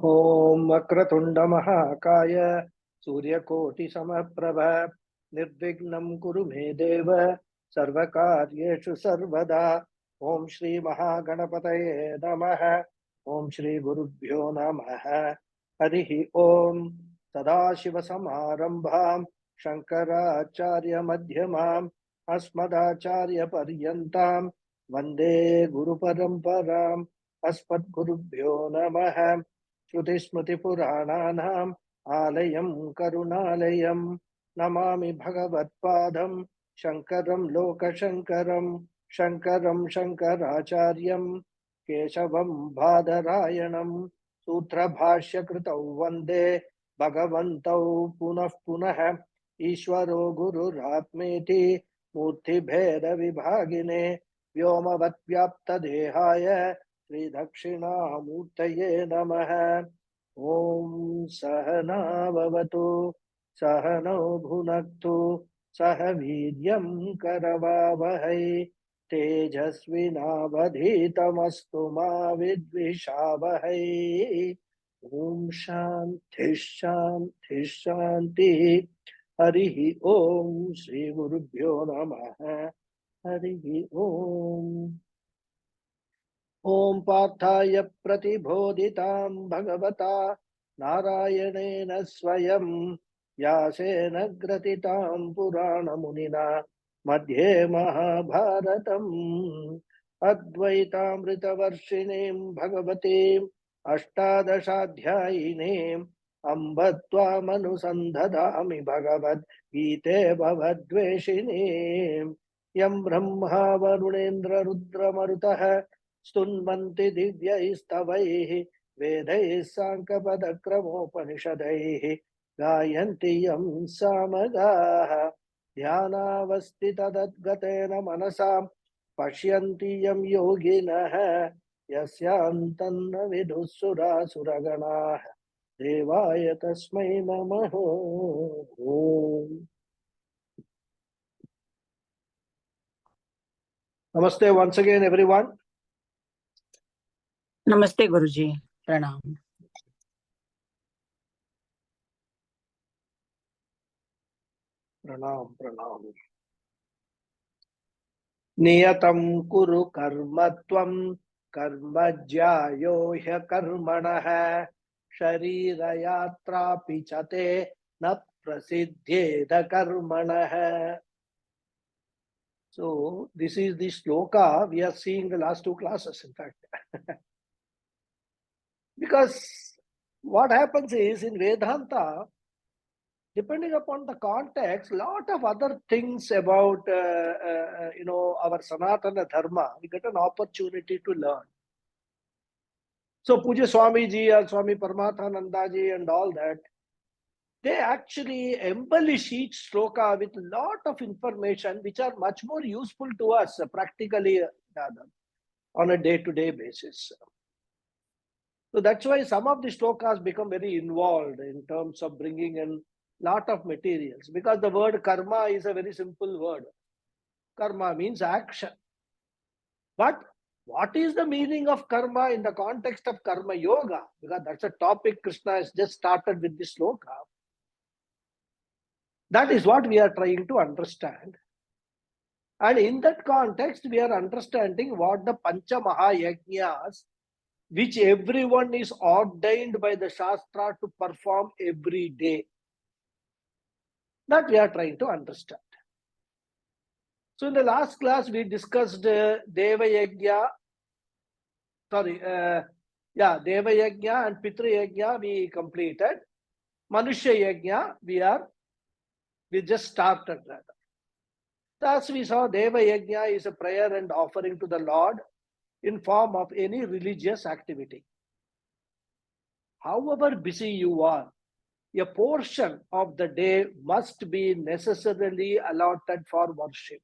Om Vakratunda Mahakaya Suryakoti Samaprabha Nirvignam Kuru Me Deva Sarvakaryeshu Sarvada Om Shri Mahaganapataye Namaha Om Shri Gurubhyo Namaha Harihi Om Sadashiva Samarambham Shankaracharya Madhyamam Asmadacharya Paryantam Vande Guru Paramparam Asmad Gurubhyo Namaha श्रुतिस्मृतिपुराणानाम् आलयं करुणालयं नमामि भगवत्पादं शङ्करं लोकशङ्करं शङ्करं शङ्कराचार्यं केशवं बादरायणं सूत्रभाष्यकृतौ वन्दे भगवन्तौ पुनः पुनः ईश्वरो गुरुरात्मेति मूर्तिभेदविभागिने व्योमवद्व्याप्तदेहाय श्री दक्षिणामूर्तये नमः। ओम सहना भवतु सहनौ भुनक्तु सह वीर्यं करवावहै तेजस्विनावधीतमस्तु मा विद्विषावहै। ओम शांति शांति शांति। हरि ओम श्री गुरुभ्यो नमः। हरि ओम। ओम पार्थाय प्रतिबोधितां भगवता नारायणेन स्वयं व्यासेन ग्रथितां पुराणमुनिना मध्ये महाभारतम् अद्वैतामृतवर्षिणीं भगवतीम् अष्टादशाध्यायिनीम् अम्ब त्वामनुसन्धदामि भगवद्गीते भवद्वेषिणीम् यं ब्रह्मा वरुणेन्द्र रुद्रमरुतः स्तुन्वन्ति दिव्यैस्तवैः वेदैः साङ्ख्यपदक्रमोपनिषदैः गायन्ति यं सामगाः ध्यानावस्थिततद्गतेन मनसां पश्यन्ति यं योगिनः यस्यान्तन्न विदुः सुरासुरगणाः देवाय तस्मै नमः। ओम Namaste once again everyone. Namaste Guruji, Pranam. Pranam, pranam. Niyatam kuru karmatvam karmajyayo hya karmanaha sharira yatra pichate na prasiddhyeda karmanaha. So this is the shloka we are seeing the last two classes, in fact. Because what happens is in Vedanta, depending upon the context, lot of other things about our Sanatana Dharma, we get an opportunity to learn. So Puja Swamiji and Swami Paramathanandaji and all that, they actually embellish each shloka with a lot of information which are much more useful to us practically on a day-to-day basis. So that's why some of the shlokas become very involved in terms of bringing in lot of materials, because the word karma is a very simple word. Karma means action. But what is the meaning of karma in the context of karma yoga? Because that's a topic Krishna has just started with this shloka. That is what we are trying to understand. And in that context, we are understanding what the Pancha Mahayajnas, which everyone is ordained by the Shastra to perform every day. That we are trying to understand. So in the last class, we discussed Deva Yajna and Pitru Yajna we completed. Manushya Yajna we just started rather. Thus we saw Deva Yajna is a prayer and offering to the Lord in form of any religious activity. However busy you are, a portion of the day must be necessarily allotted for worship.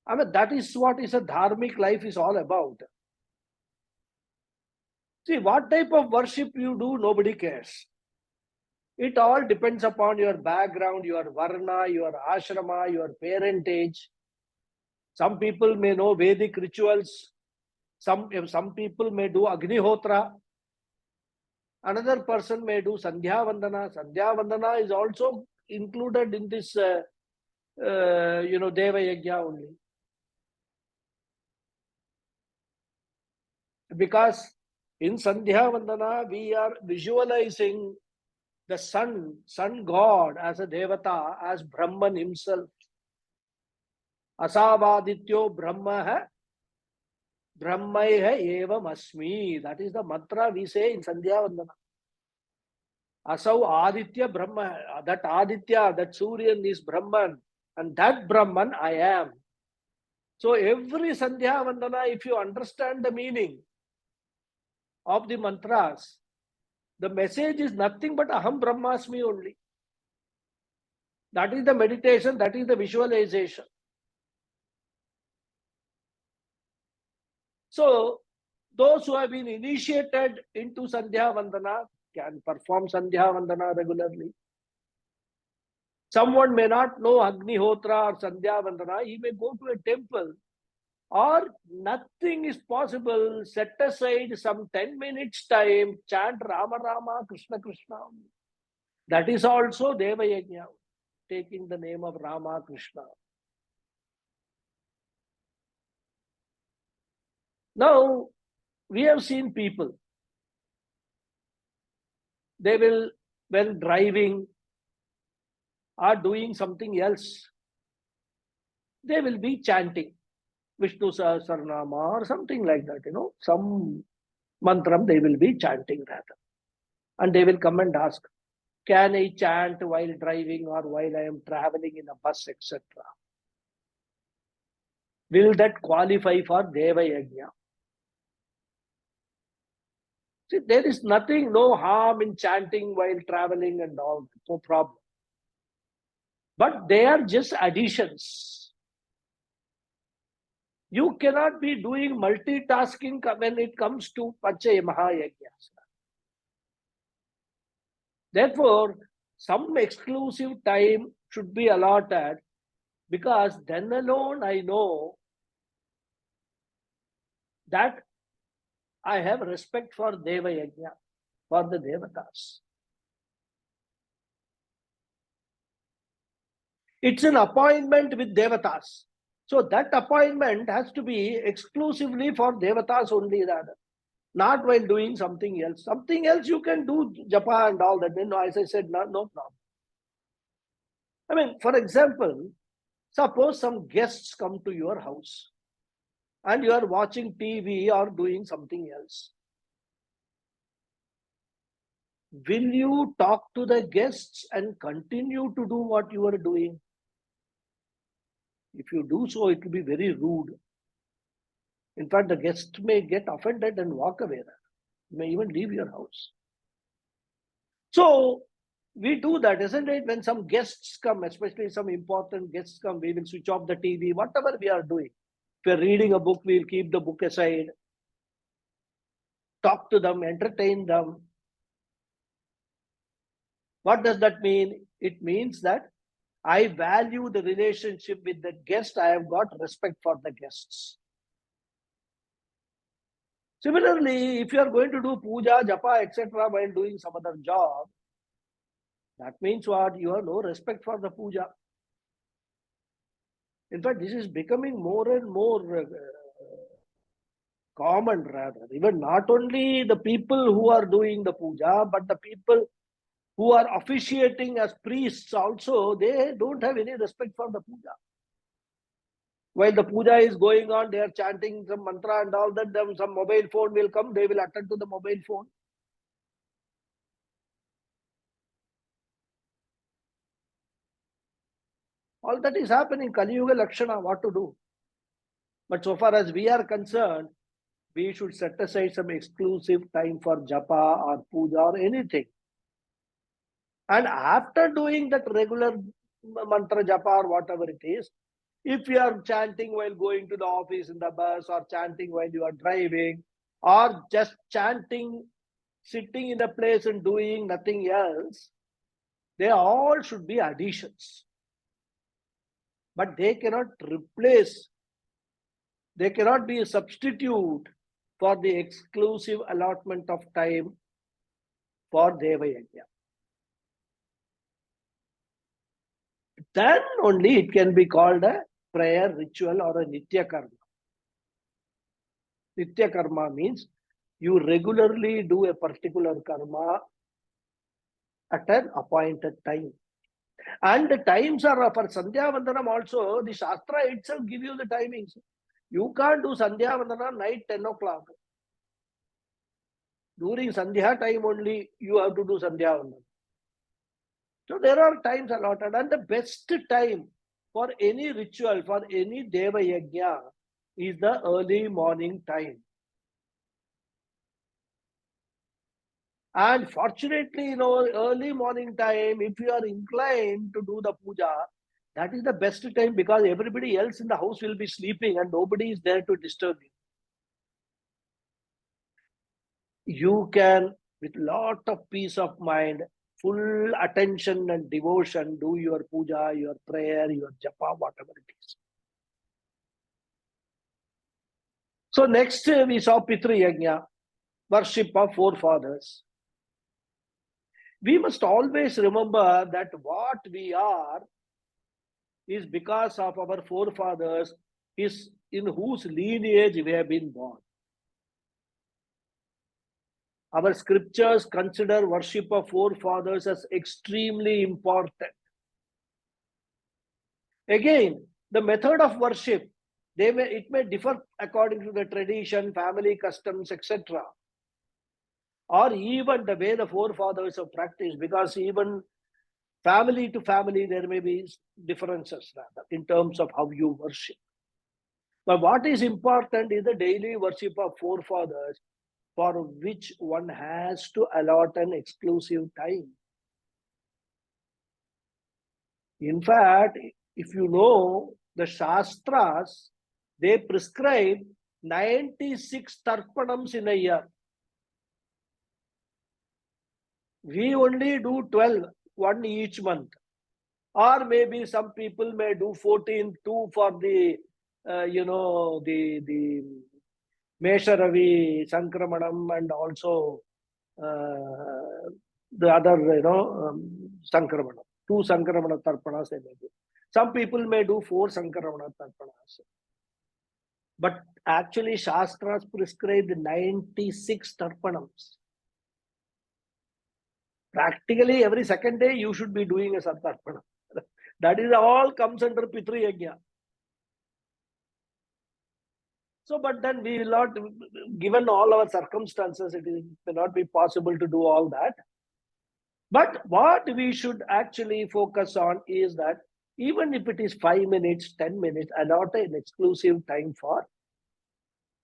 I mean, that is what is a dharmic life is all about. See, what type of worship you do, nobody cares. It all depends upon your background, your varna, your ashrama, your parentage. Some people may know Vedic rituals. Some people may do Agnihotra. Another person may do Sandhya Vandana. Sandhya Vandana is also included in this, Deva Yajna only. Because in Sandhya Vandana, we are visualizing the sun god as a Devata, as Brahman himself. Asavadityo Brahma Brahmaiha evam asmi. That is the mantra we say in Sandhya Vandana. Asau Aditya Brahma. That Aditya, that Suryan is Brahman. And that Brahman I am. So every Sandhya Vandana, if you understand the meaning of the mantras, the message is nothing but Aham Brahmasmi only. That is the meditation, that is the visualization. So, those who have been initiated into Sandhya Vandana can perform Sandhya Vandana regularly. Someone may not know Agnihotra or Sandhya Vandana, he may go to a temple, or nothing is possible, set aside some 10 minutes time, chant Rama Rama, Krishna Krishna. That is also Deva Yajna, taking the name of Rama, Krishna. Now, we have seen people, they will, when driving or doing something else, they will be chanting Vishnu Sahasranama or something like that, some mantram they will be chanting rather. And they will come and ask, can I chant while driving or while I am traveling in a bus, etc.? Will that qualify for Deva Yajna? See, there is nothing, no harm in chanting while traveling and all, no problem. But they are just additions. You cannot be doing multitasking when it comes to Pancha Mahayajnas. Therefore, some exclusive time should be allotted, because then alone I know that I have respect for Deva Yajna, for the Devatas. It's an appointment with Devatas. So that appointment has to be exclusively for Devatas only, rather. Not while doing something else. Something else you can do, japa and all that. As I said, no problem. I mean, for example, suppose some guests come to your house and you are watching TV or doing something else. Will you talk to the guests and continue to do what you are doing? If you do so, it will be very rude. In fact, the guest may get offended and walk away. You may even leave your house. So, we do that, isn't it? When some guests come, especially some important guests come, we will switch off the TV, whatever we are doing. If we are reading a book, we will keep the book aside. Talk to them, entertain them. What does that mean? It means that I value the relationship with the guest. I have got respect for the guests. Similarly, if you are going to do puja, japa, etc. while doing some other job, that means what? You have no respect for the puja. In fact, this is becoming more and more common rather. Even not only the people who are doing the puja, but the people who are officiating as priests also, they don't have any respect for the puja. While the puja is going on, they are chanting some mantra and all that, then some mobile phone will come, they will attend to the mobile phone. All that is happening, Kali Yuga Lakshana, what to do? But so far as we are concerned, we should set aside some exclusive time for japa or puja or anything. And after doing that regular mantra japa or whatever it is, if you are chanting while going to the office in the bus, or chanting while you are driving, or just chanting sitting in a place and doing nothing else, they all should be additions. But they cannot replace, they cannot be a substitute for the exclusive allotment of time for Deva Yajna. Then only it can be called a prayer, ritual, or a Nitya Karma. Nitya Karma means you regularly do a particular karma at an appointed time. And the times are for Sandhya Vandanam also, the Shastra itself give you the timings. You can't do Sandhya Vandanam night 10 o'clock. During Sandhya time only, you have to do Sandhya Vandanam. So there are times allotted, and the best time for any ritual, for any Deva Yajna is the early morning time. And fortunately, early morning time, if you are inclined to do the puja, that is the best time because everybody else in the house will be sleeping and nobody is there to disturb you. You can, with lot of peace of mind, full attention and devotion, do your puja, your prayer, your japa, whatever it is. So next we saw Pitru Yajna, worship of forefathers. We must always remember that what we are is because of our forefathers, is in whose lineage we have been born. Our scriptures consider worship of forefathers as extremely important. Again, the method of worship, it may differ according to the tradition, family customs, etc. Or even the way the forefathers have practiced, because even family to family, there may be differences rather in terms of how you worship. But what is important is the daily worship of forefathers, for which one has to allot an exclusive time. In fact, if you know the Shastras, they prescribe 96 Tarpanams in a year. We only do 12, one each month. Or maybe some people may do 14, 2 for the, the Mesharavi Sankramanam and also the other, Sankramanam. 2 Sankramana Tarpanas they may do. Some people may do 4 Sankramana Tarpanas. But actually Shastras prescribed 96 Tarpanams. Practically every second day you should be doing a Satarpana. That is all comes under Pitru Yajna. So, but then we will not, given all our circumstances, it may not be possible to do all that. But what we should actually focus on is that even if it is 5 minutes, 10 minutes, allot an exclusive time for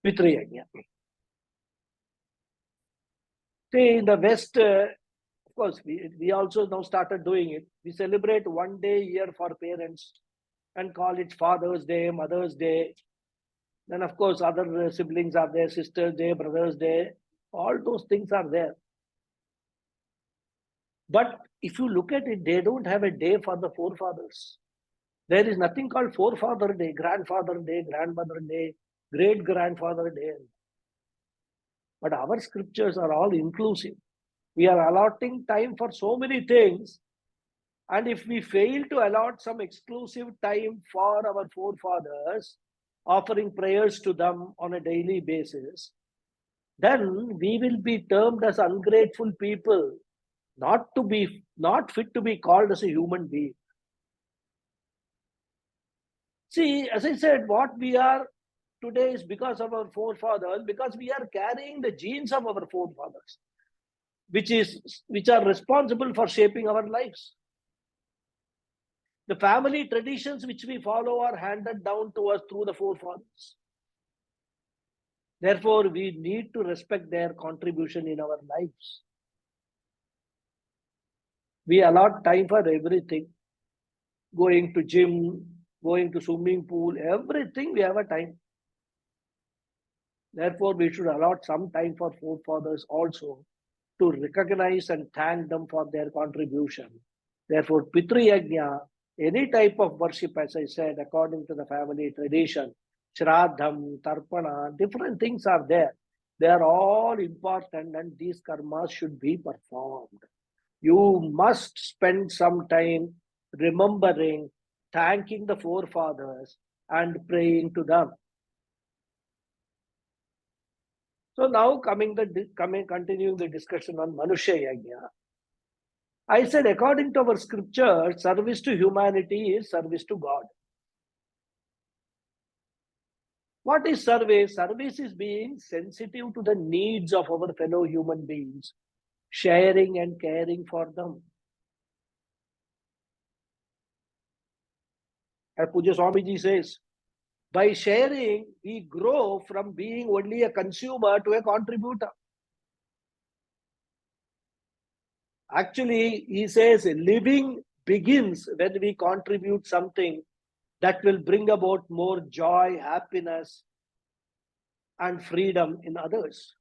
Pitru Yajna. See, in the West, of course, we also now started doing it. We celebrate one day a year for parents and call it Father's Day, Mother's Day. Then, of course, other siblings are there, Sister's Day, Brother's Day. All those things are there. But if you look at it, they don't have a day for the forefathers. There is nothing called Forefather Day, Grandfather Day, Grandmother Day, Great-Grandfather Day. But our scriptures are all inclusive. We are allotting time for so many things. And if we fail to allot some exclusive time for our forefathers, offering prayers to them on a daily basis, then we will be termed as ungrateful people, not fit to be called as a human being. See, as I said, what we are today is because of our forefathers, because we are carrying the genes of our forefathers, which are responsible for shaping our lives. The family traditions which we follow are handed down to us through the forefathers. Therefore, we need to respect their contribution in our lives. We allot time for everything. Going to gym, going to swimming pool, everything we have a time. Therefore, we should allot some time for forefathers also to recognize and thank them for their contribution. Therefore, Pitru Yajna, any type of worship, as I said, according to the family tradition, Shraddham, Tarpana, different things are there. They are all important and these karmas should be performed. You must spend some time remembering, thanking the forefathers and praying to them. So now continuing the discussion on Manusha Yajna. I said, according to our scripture, service to humanity is service to God. What is service? Service is being sensitive to the needs of our fellow human beings, sharing and caring for them. As Puja Swamiji says, by sharing, we grow from being only a consumer to a contributor. Actually, he says living begins when we contribute something that will bring about more joy, happiness, and freedom in others.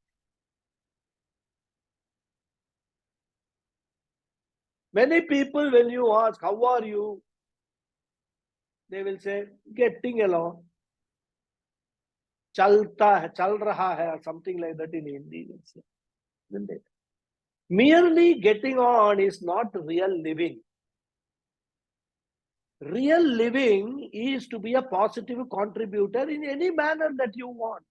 Many people, when you ask, how are you? They will say, getting along. Chalta hai, chal raha hai, or something like that in Hindi. Isn't it? Merely getting on is not real living. Real living is to be a positive contributor in any manner that you want.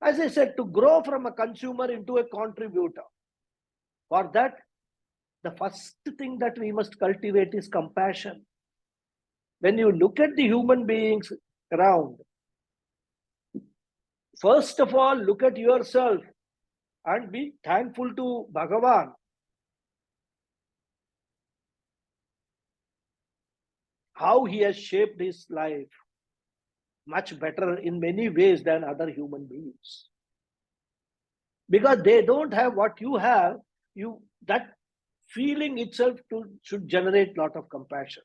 As I said, to grow from a consumer into a contributor. For that, the first thing that we must cultivate is compassion. When you look at the human beings around, first of all, look at yourself and be thankful to Bhagavan. How he has shaped his life much better in many ways than other human beings. Because they don't have what you have, that feeling itself should generate a lot of compassion.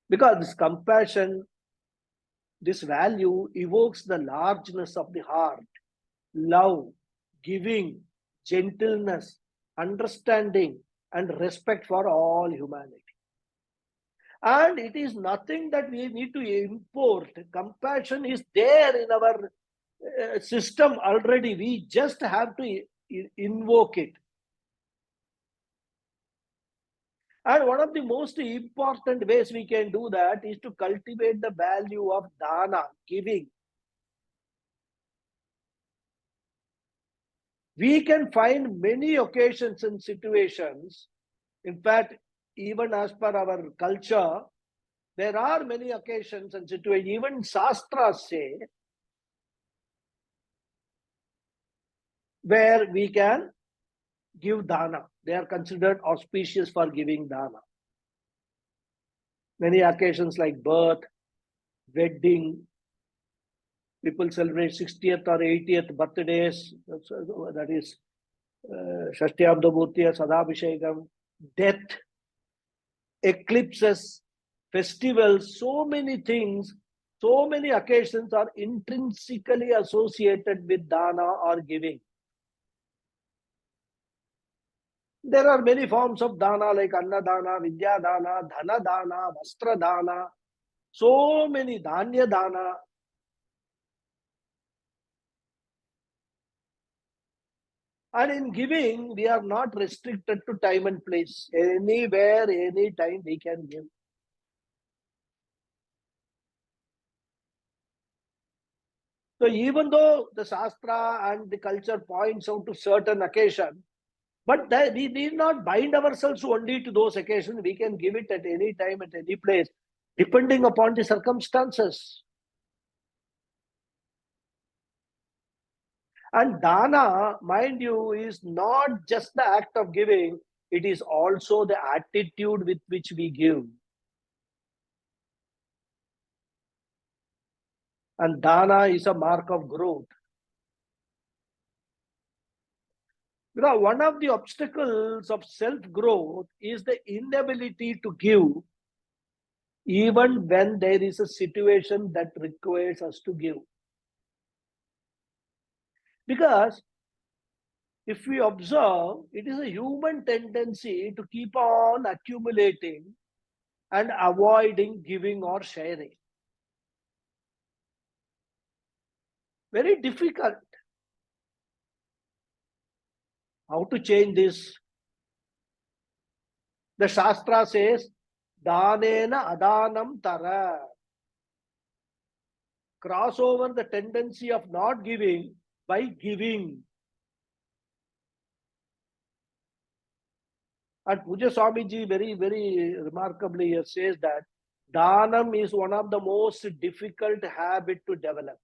Because this compassion, this value evokes the largeness of the heart, love, giving, gentleness, understanding, and respect for all humanity. And it is nothing that we need to import. Compassion is there in our system already. We just have to invoke it. And one of the most important ways we can do that is to cultivate the value of dana, giving. We can find many occasions and situations. In fact, even as per our culture, there are many occasions and situations, even Shastras say, where we can give dana. They are considered auspicious for giving dana. Many occasions like birth, wedding, people celebrate 60th or 80th birthdays, that is Shashtiyabdamurtiya, Sadabhishekam, death, eclipses, festivals, so many things, so many occasions are intrinsically associated with dana or giving. There are many forms of dana like Anna dana, Vidya dana, Dhana dana, Vastra dana, so many Dhanya dana. And in giving, we are not restricted to time and place. Anywhere, anytime we can give. So even though the Shastra and the culture points out to certain occasion, but we need not bind ourselves only to those occasions. We can give it at any time, at any place, depending upon the circumstances. And dana, mind you, is not just the act of giving, it is also the attitude with which we give. And dana is a mark of growth. Because one of the obstacles of self-growth is the inability to give even when there is a situation that requires us to give. Because if we observe, it is a human tendency to keep on accumulating and avoiding giving or sharing. Very difficult. How to change this? The Shastra says, Danena adanam tara. Cross over the tendency of not giving by giving. And Puja Swamiji very, very remarkably says that Danam is one of the most difficult habit to develop.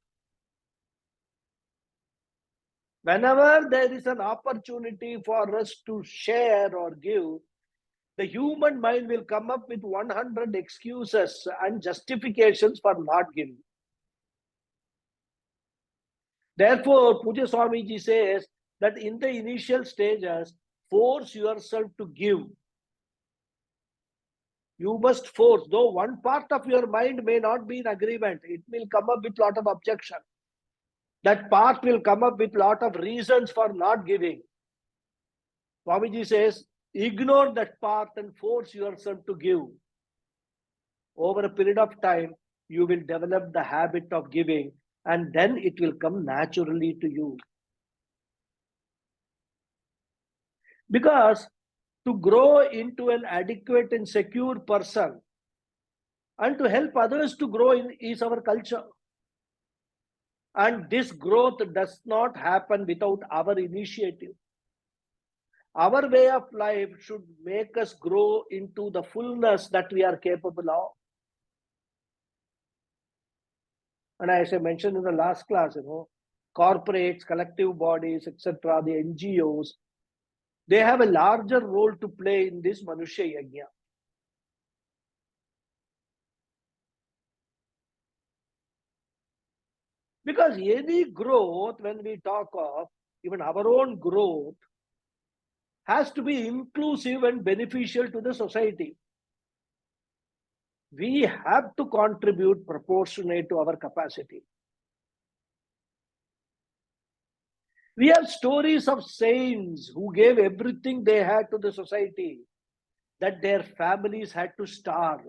Whenever there is an opportunity for us to share or give, the human mind will come up with 100 excuses and justifications for not giving. Therefore, Puja Swamiji says that in the initial stages, force yourself to give. You must force, though one part of your mind may not be in agreement, it will come up with a lot of objection. That part will come up with a lot of reasons for not giving. Swamiji says, ignore that part and force yourself to give. Over a period of time, you will develop the habit of giving, and then it will come naturally to you. Because to grow into an adequate and secure person and to help others to grow is our culture. And this growth does not happen without our initiative. Our way of life should make us grow into the fullness that we are capable of. And as I mentioned in the last class, corporates, collective bodies, etc., the NGOs, they have a larger role to play in this Manushya Yajna. Because any growth, when we talk of even our own growth, has to be inclusive and beneficial to the society. We have to contribute proportionate to our capacity. We have stories of saints who gave everything they had to the society, that their families had to starve.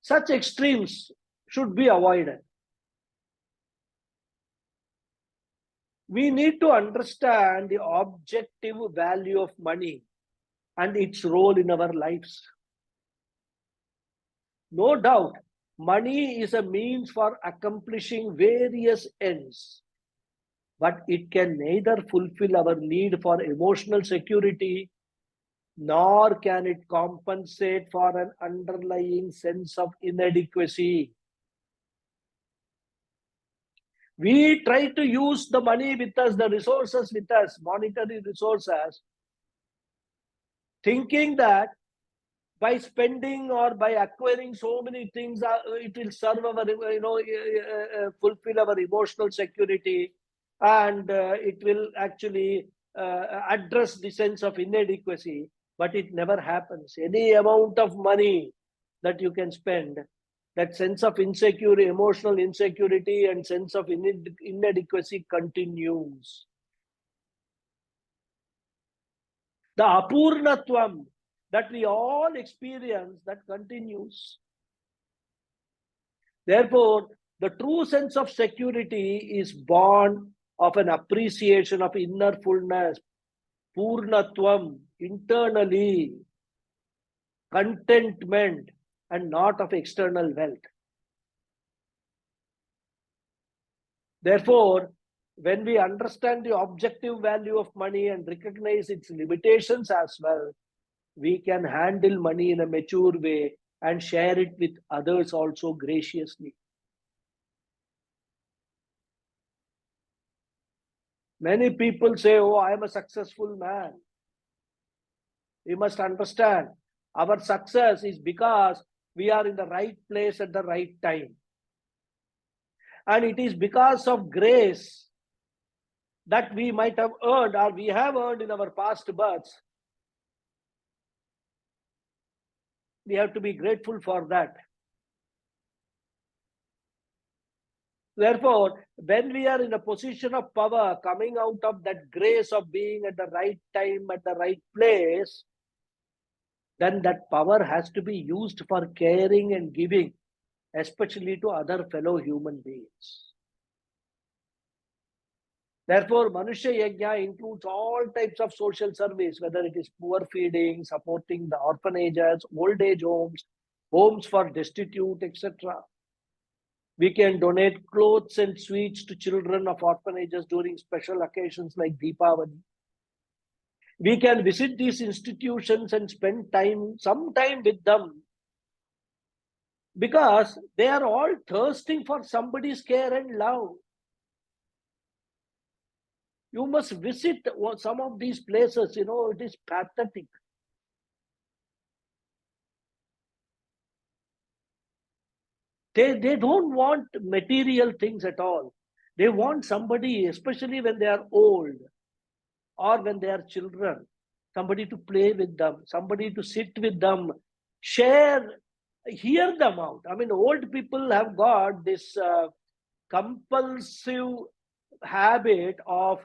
Such extremes should be avoided. We need to understand the objective value of money and its role in our lives. No doubt, money is a means for accomplishing various ends, but it can neither fulfill our need for emotional security, nor can it compensate for an underlying sense of inadequacy. We try to use the money with us, the resources with us, monetary resources, thinking that by spending or by acquiring so many things, it will serve our, fulfill our emotional security, and it will actually address the sense of inadequacy. But it never happens. Any amount of money that you can spend, that sense of insecurity, emotional insecurity and sense of inadequacy continues. The apurnatvam that we all experience, that continues. Therefore, the true sense of security is born of an appreciation of inner fullness, purnatvam, internally, contentment, and not of external wealth. Therefore, when we understand the objective value of money and recognize its limitations as well, we can handle money in a mature way and share it with others also graciously. Many people say, oh, I am a successful man. We must understand our success is because we are in the right place at the right time. And it is because of grace that we might have earned or we have earned in our past births. We have to be grateful for that. Therefore, when we are in a position of power, coming out of that grace of being at the right time, at the right place, then that power has to be used for caring and giving, especially to other fellow human beings. Therefore, Manushya Yajna includes all types of social service, whether it is poor feeding, supporting the orphanages, old age homes, homes for destitute, etc. We can donate clothes and sweets to children of orphanages during special occasions like Deepavali. We can visit these institutions and spend some time with them, because they are all thirsting for somebody's care and love. You must visit some of these places, it is pathetic. They don't want material things at all. They want somebody, especially when they are old or when they are children, somebody to play with them, somebody to sit with them, share, hear them out. I mean, old people have got this compulsive habit of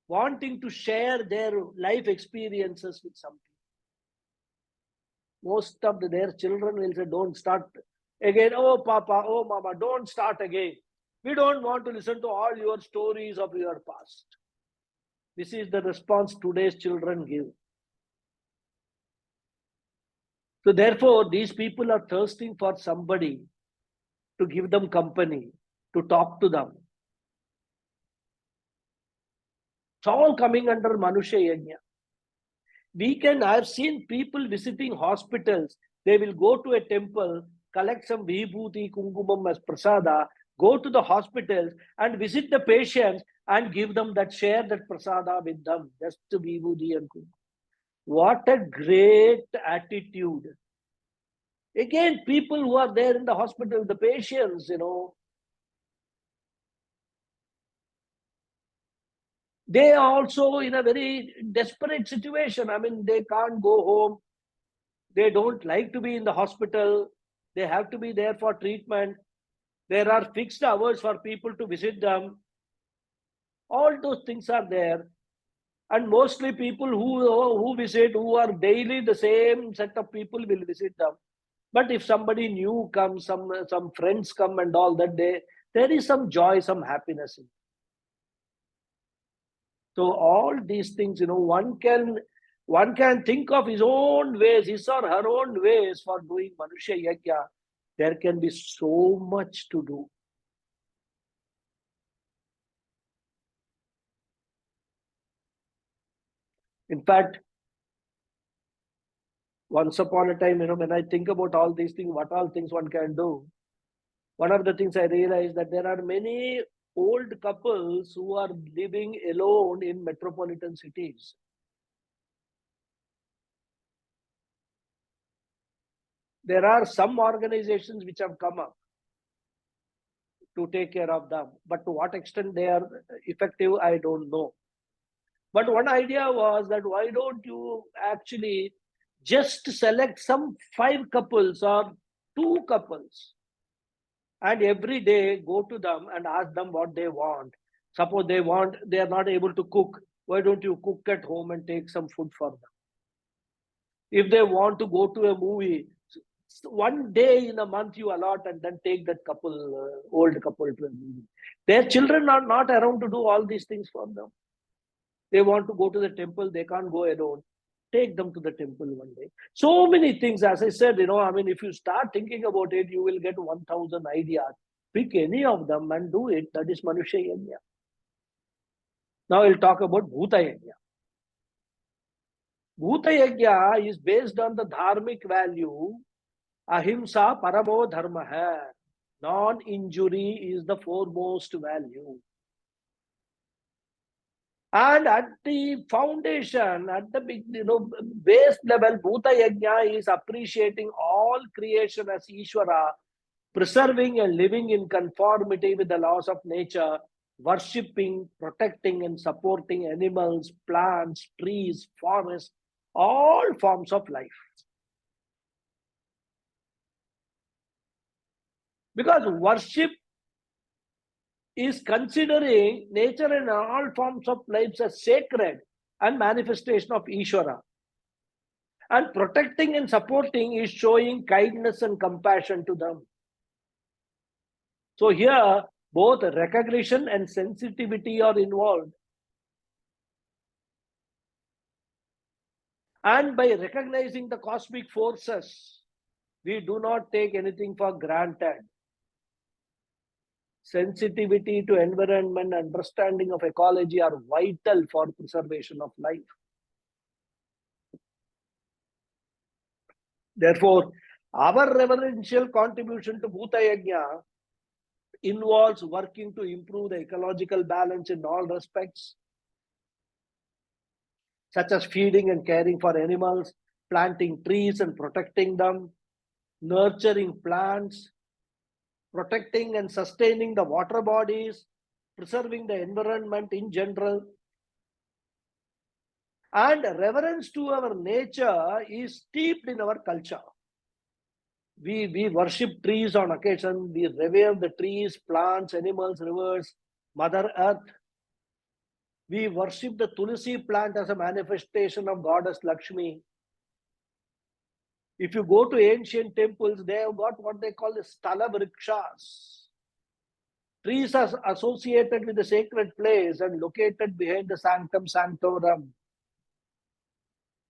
wanting to share their life experiences with some people. Most of their children will say, don't start again. Oh, Papa, oh, Mama, don't start again. We don't want to listen to all your stories of your past. This is the response today's children give. So therefore, these people are thirsting for somebody to give them company, to talk to them. It's all coming under Manushya Yajna. I've seen people visiting hospitals. They will go to a temple, collect some vibhuti, kungumam as prasada, go to the hospitals and visit the patients and give them that, share that prasada with them, just vibhuti and kungumam. What a great attitude. Again, people who are there in the hospital, the patients, they are also in a very desperate situation. I mean, they can't go home. They don't like to be in the hospital. They have to be there for treatment. There are fixed hours for people to visit them. All those things are there. And mostly people who visit, who are daily the same set of people will visit them. But if somebody new comes, some friends come and all that day, there is some joy, some happiness in it. So all these things, one can think of his own ways, his or her own ways for doing Manushya Yajna. There can be so much to do. In fact, once upon a time, when I think about all these things, what all things one can do, one of the things I realized that there are many old couples who are living alone in metropolitan cities. There are some organizations which have come up to take care of them, but to what extent they are effective, I don't know. But one idea was that why don't you actually just select some 5 couples or 2 couples and every day go to them and ask them what they want. Suppose they are not able to cook, why don't you cook at home and take some food for them? If they want to go to a movie, one day in a month you allot and then take that old couple to a movie. Their children are not around to do all these things for them. They want to go to the temple, they can't go alone. Take them to the temple one day. So many things, as I said, if you start thinking about it, you will get 1,000 ideas. Pick any of them and do it. That is Manushya Yajna. Now we'll talk about Bhuta Yajna. Bhuta Yajna is based on the dharmic value. Ahimsa paramo dharma hai. Non-injury is the foremost value. And at the foundation, at the big, base level, Bhuta Yajna is appreciating all creation as Ishvara, preserving and living in conformity with the laws of nature, worshipping, protecting, and supporting animals, plants, trees, forests, all forms of life. Because worship is considering nature and all forms of life as sacred and manifestation of Ishvara. And protecting and supporting is showing kindness and compassion to them. So here, both recognition and sensitivity are involved. And by recognizing the cosmic forces, we do not take anything for granted. Sensitivity to environment, understanding of ecology are vital for preservation of life. Therefore, our reverential contribution to Bhuta Yajna involves working to improve the ecological balance in all respects, such as feeding and caring for animals, planting trees and protecting them, nurturing plants, protecting and sustaining the water bodies, preserving the environment in general. And reverence to our nature is steeped in our culture. We worship trees on occasion, we revere the trees, plants, animals, rivers, Mother Earth. We worship the Tulsi plant as a manifestation of Goddess Lakshmi. If you go to ancient temples, they have got what they call the sthala vrikshas. Trees are associated with the sacred place and located behind the sanctum sanctorum.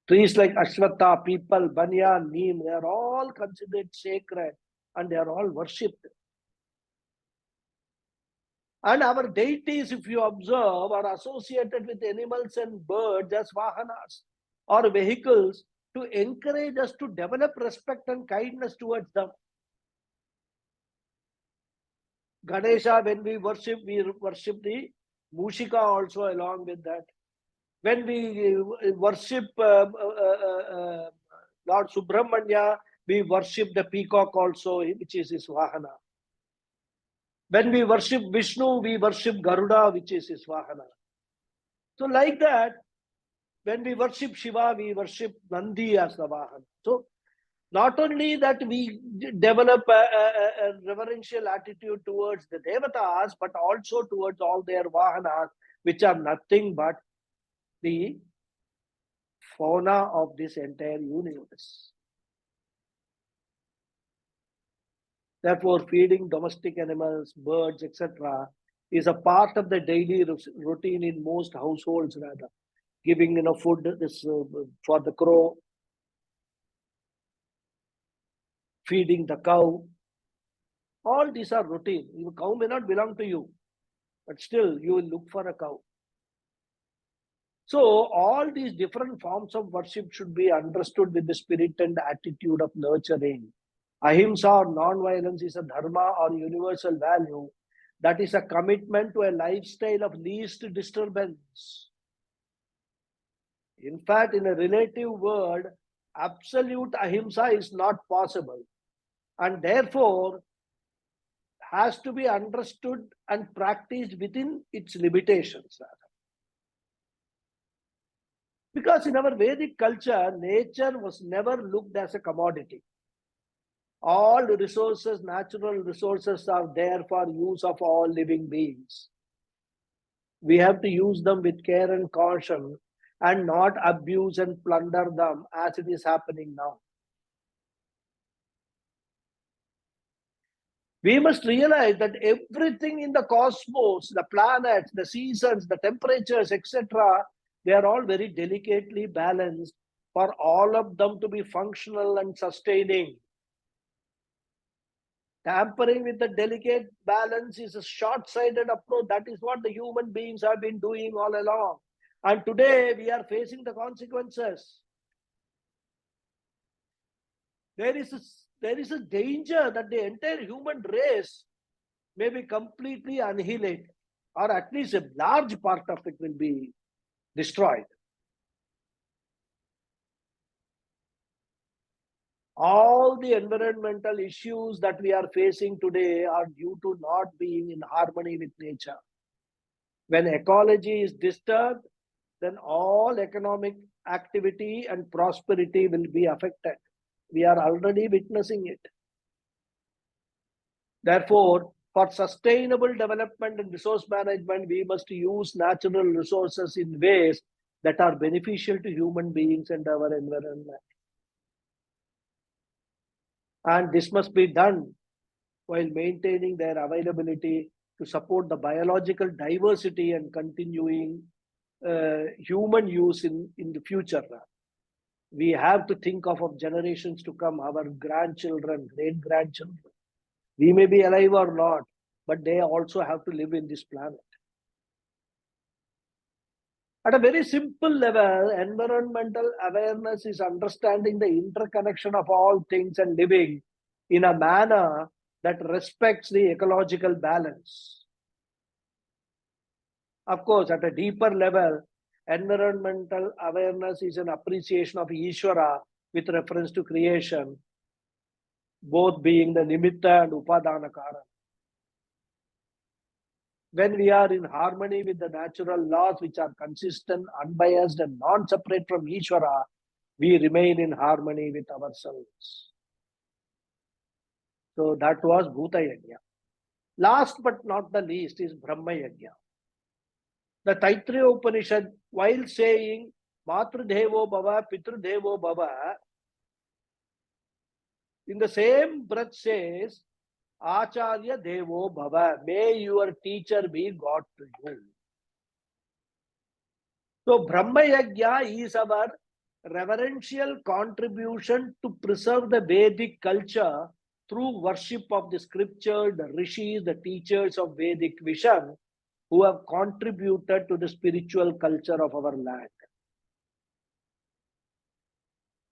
Trees like Ashwatha, Peepal, Banyan, Neem, they are all considered sacred and they are all worshipped. And our deities, if you observe, are associated with animals and birds as vahanas or vehicles to encourage us to develop respect and kindness towards them. Ganesha, when we worship the Mushika also along with that. When we worship Lord Subramanya, we worship the peacock also, which is his Vahana. When we worship Vishnu, we worship Garuda, which is his Vahana. So like that, when we worship Shiva, we worship Nandi as the Vahana. So not only that we develop a reverential attitude towards the Devatas, but also towards all their Vahanas, which are nothing but the fauna of this entire universe. Therefore, feeding domestic animals, birds, etc., is a part of the daily routine in most households. Rather, giving food for the crow, feeding the cow. All these are routine. The cow may not belong to you, but still you will look for a cow. So all these different forms of worship should be understood with the spirit and attitude of nurturing. Ahimsa or non-violence is a dharma or universal value that is a commitment to a lifestyle of least disturbance. In fact, in a relative world, absolute ahimsa is not possible and therefore has to be understood and practiced within its limitations. Because in our Vedic culture, nature was never looked as a commodity. All resources, natural resources are there for use of all living beings. We have to use them with care and caution and not abuse and plunder them as it is happening now. We must realize that everything in the cosmos, the planets, the seasons, the temperatures, etc., they are all very delicately balanced for all of them to be functional and sustaining. Tampering with the delicate balance is a short-sighted approach. That is what the human beings have been doing all along. And today we are facing the consequences. There is a danger that the entire human race may be completely annihilated, or at least a large part of it will be destroyed. All the environmental issues that we are facing today are due to not being in harmony with nature. When ecology is disturbed, then all economic activity and prosperity will be affected. We are already witnessing it. Therefore, for sustainable development and resource management, we must use natural resources in ways that are beneficial to human beings and our environment. And this must be done while maintaining their availability to support the biological diversity and continuing human use in the future. We have to think of generations to come, our grandchildren, great grandchildren. We may be alive or not, but they also have to live in this planet. At a very simple level, environmental awareness is understanding the interconnection of all things and living in a manner that respects the ecological balance. Of course, at a deeper level, environmental awareness is an appreciation of Ishvara with reference to creation, both being the nimitta and upadana karana. When we are in harmony with the natural laws which are consistent, unbiased, and non-separate from Ishvara, we remain in harmony with ourselves. So that was Bhuta Yajna. Last but not the least is Brahma Yajna. The Taittiriya Upanishad, while saying Matrudevo Bhava, Pitrudevo Bhava, in the same breath says, Acharya Devo Bhava, may your teacher be God to you. So Brahma Yajna is our reverential contribution to preserve the Vedic culture through worship of the scripture, the rishis, the teachers of Vedic vision, who have contributed to the spiritual culture of our land.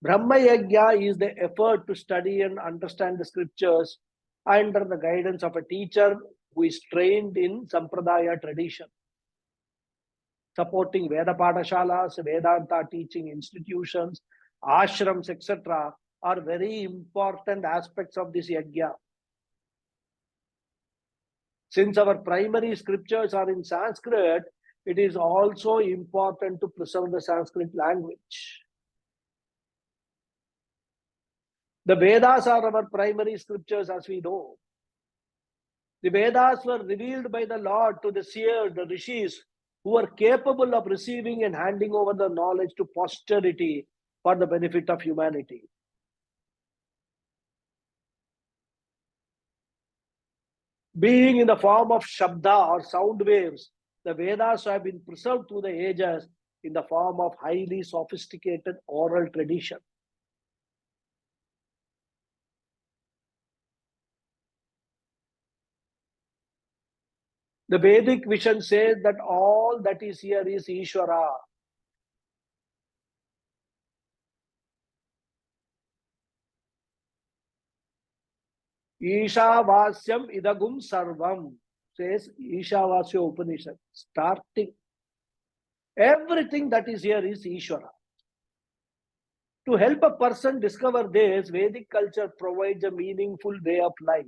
Brahma Yajna is the effort to study and understand the scriptures under the guidance of a teacher who is trained in Sampradaya tradition. Supporting Veda Padashalas, Vedanta teaching institutions, ashrams, etc. are very important aspects of this Yajna. Since our primary scriptures are in Sanskrit, it is also important to preserve the Sanskrit language. The Vedas are our primary scriptures, as we know. The Vedas were revealed by the Lord to the seers, the rishis, who were capable of receiving and handing over the knowledge to posterity for the benefit of humanity. Being in the form of Shabda or sound waves, the Vedas have been preserved through the ages in the form of highly sophisticated oral tradition. The Vedic vision says that all that is here is Ishvara. Ishavasyam idagum sarvam, says Ishavasya Upanishad. Starting, everything that is here is Ishvara. To help a person discover this, Vedic culture provides a meaningful way of life.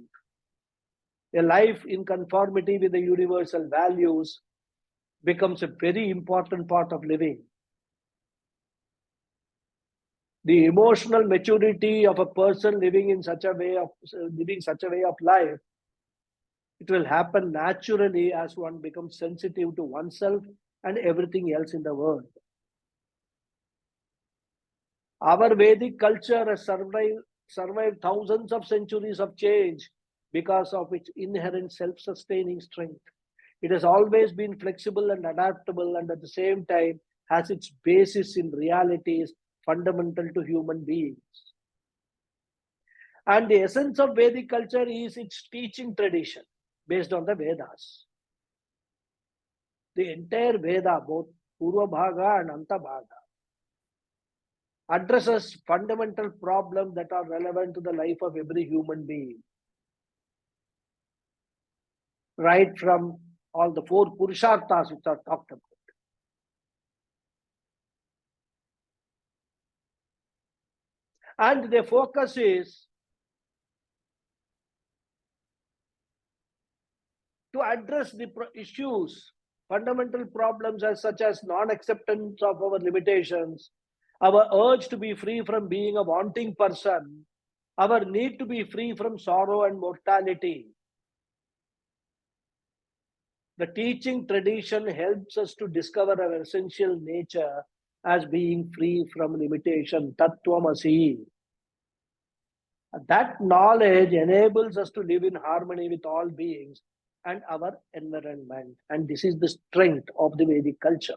A life in conformity with the universal values becomes a very important part of living. The emotional maturity of a person living such a way of life, it will happen naturally as one becomes sensitive to oneself and everything else in the world. Our Vedic culture has survived thousands of centuries of change because of its inherent self-sustaining strength. It has always been flexible and adaptable, and at the same time has its basis in realities fundamental to human beings. And the essence of Vedic culture is its teaching tradition based on the Vedas. The entire Veda, both Purva Bhaga and Anta Bhaga, addresses fundamental problems that are relevant to the life of every human being. Right from all the four Purusharthas which are talked about. And their focus is to address the issues, fundamental problems such as non-acceptance of our limitations, our urge to be free from being a wanting person, our need to be free from sorrow and mortality. The teaching tradition helps us to discover our essential nature as being free from limitation, Tattvamasi. That knowledge enables us to live in harmony with all beings and our environment. And this is the strength of the Vedic culture.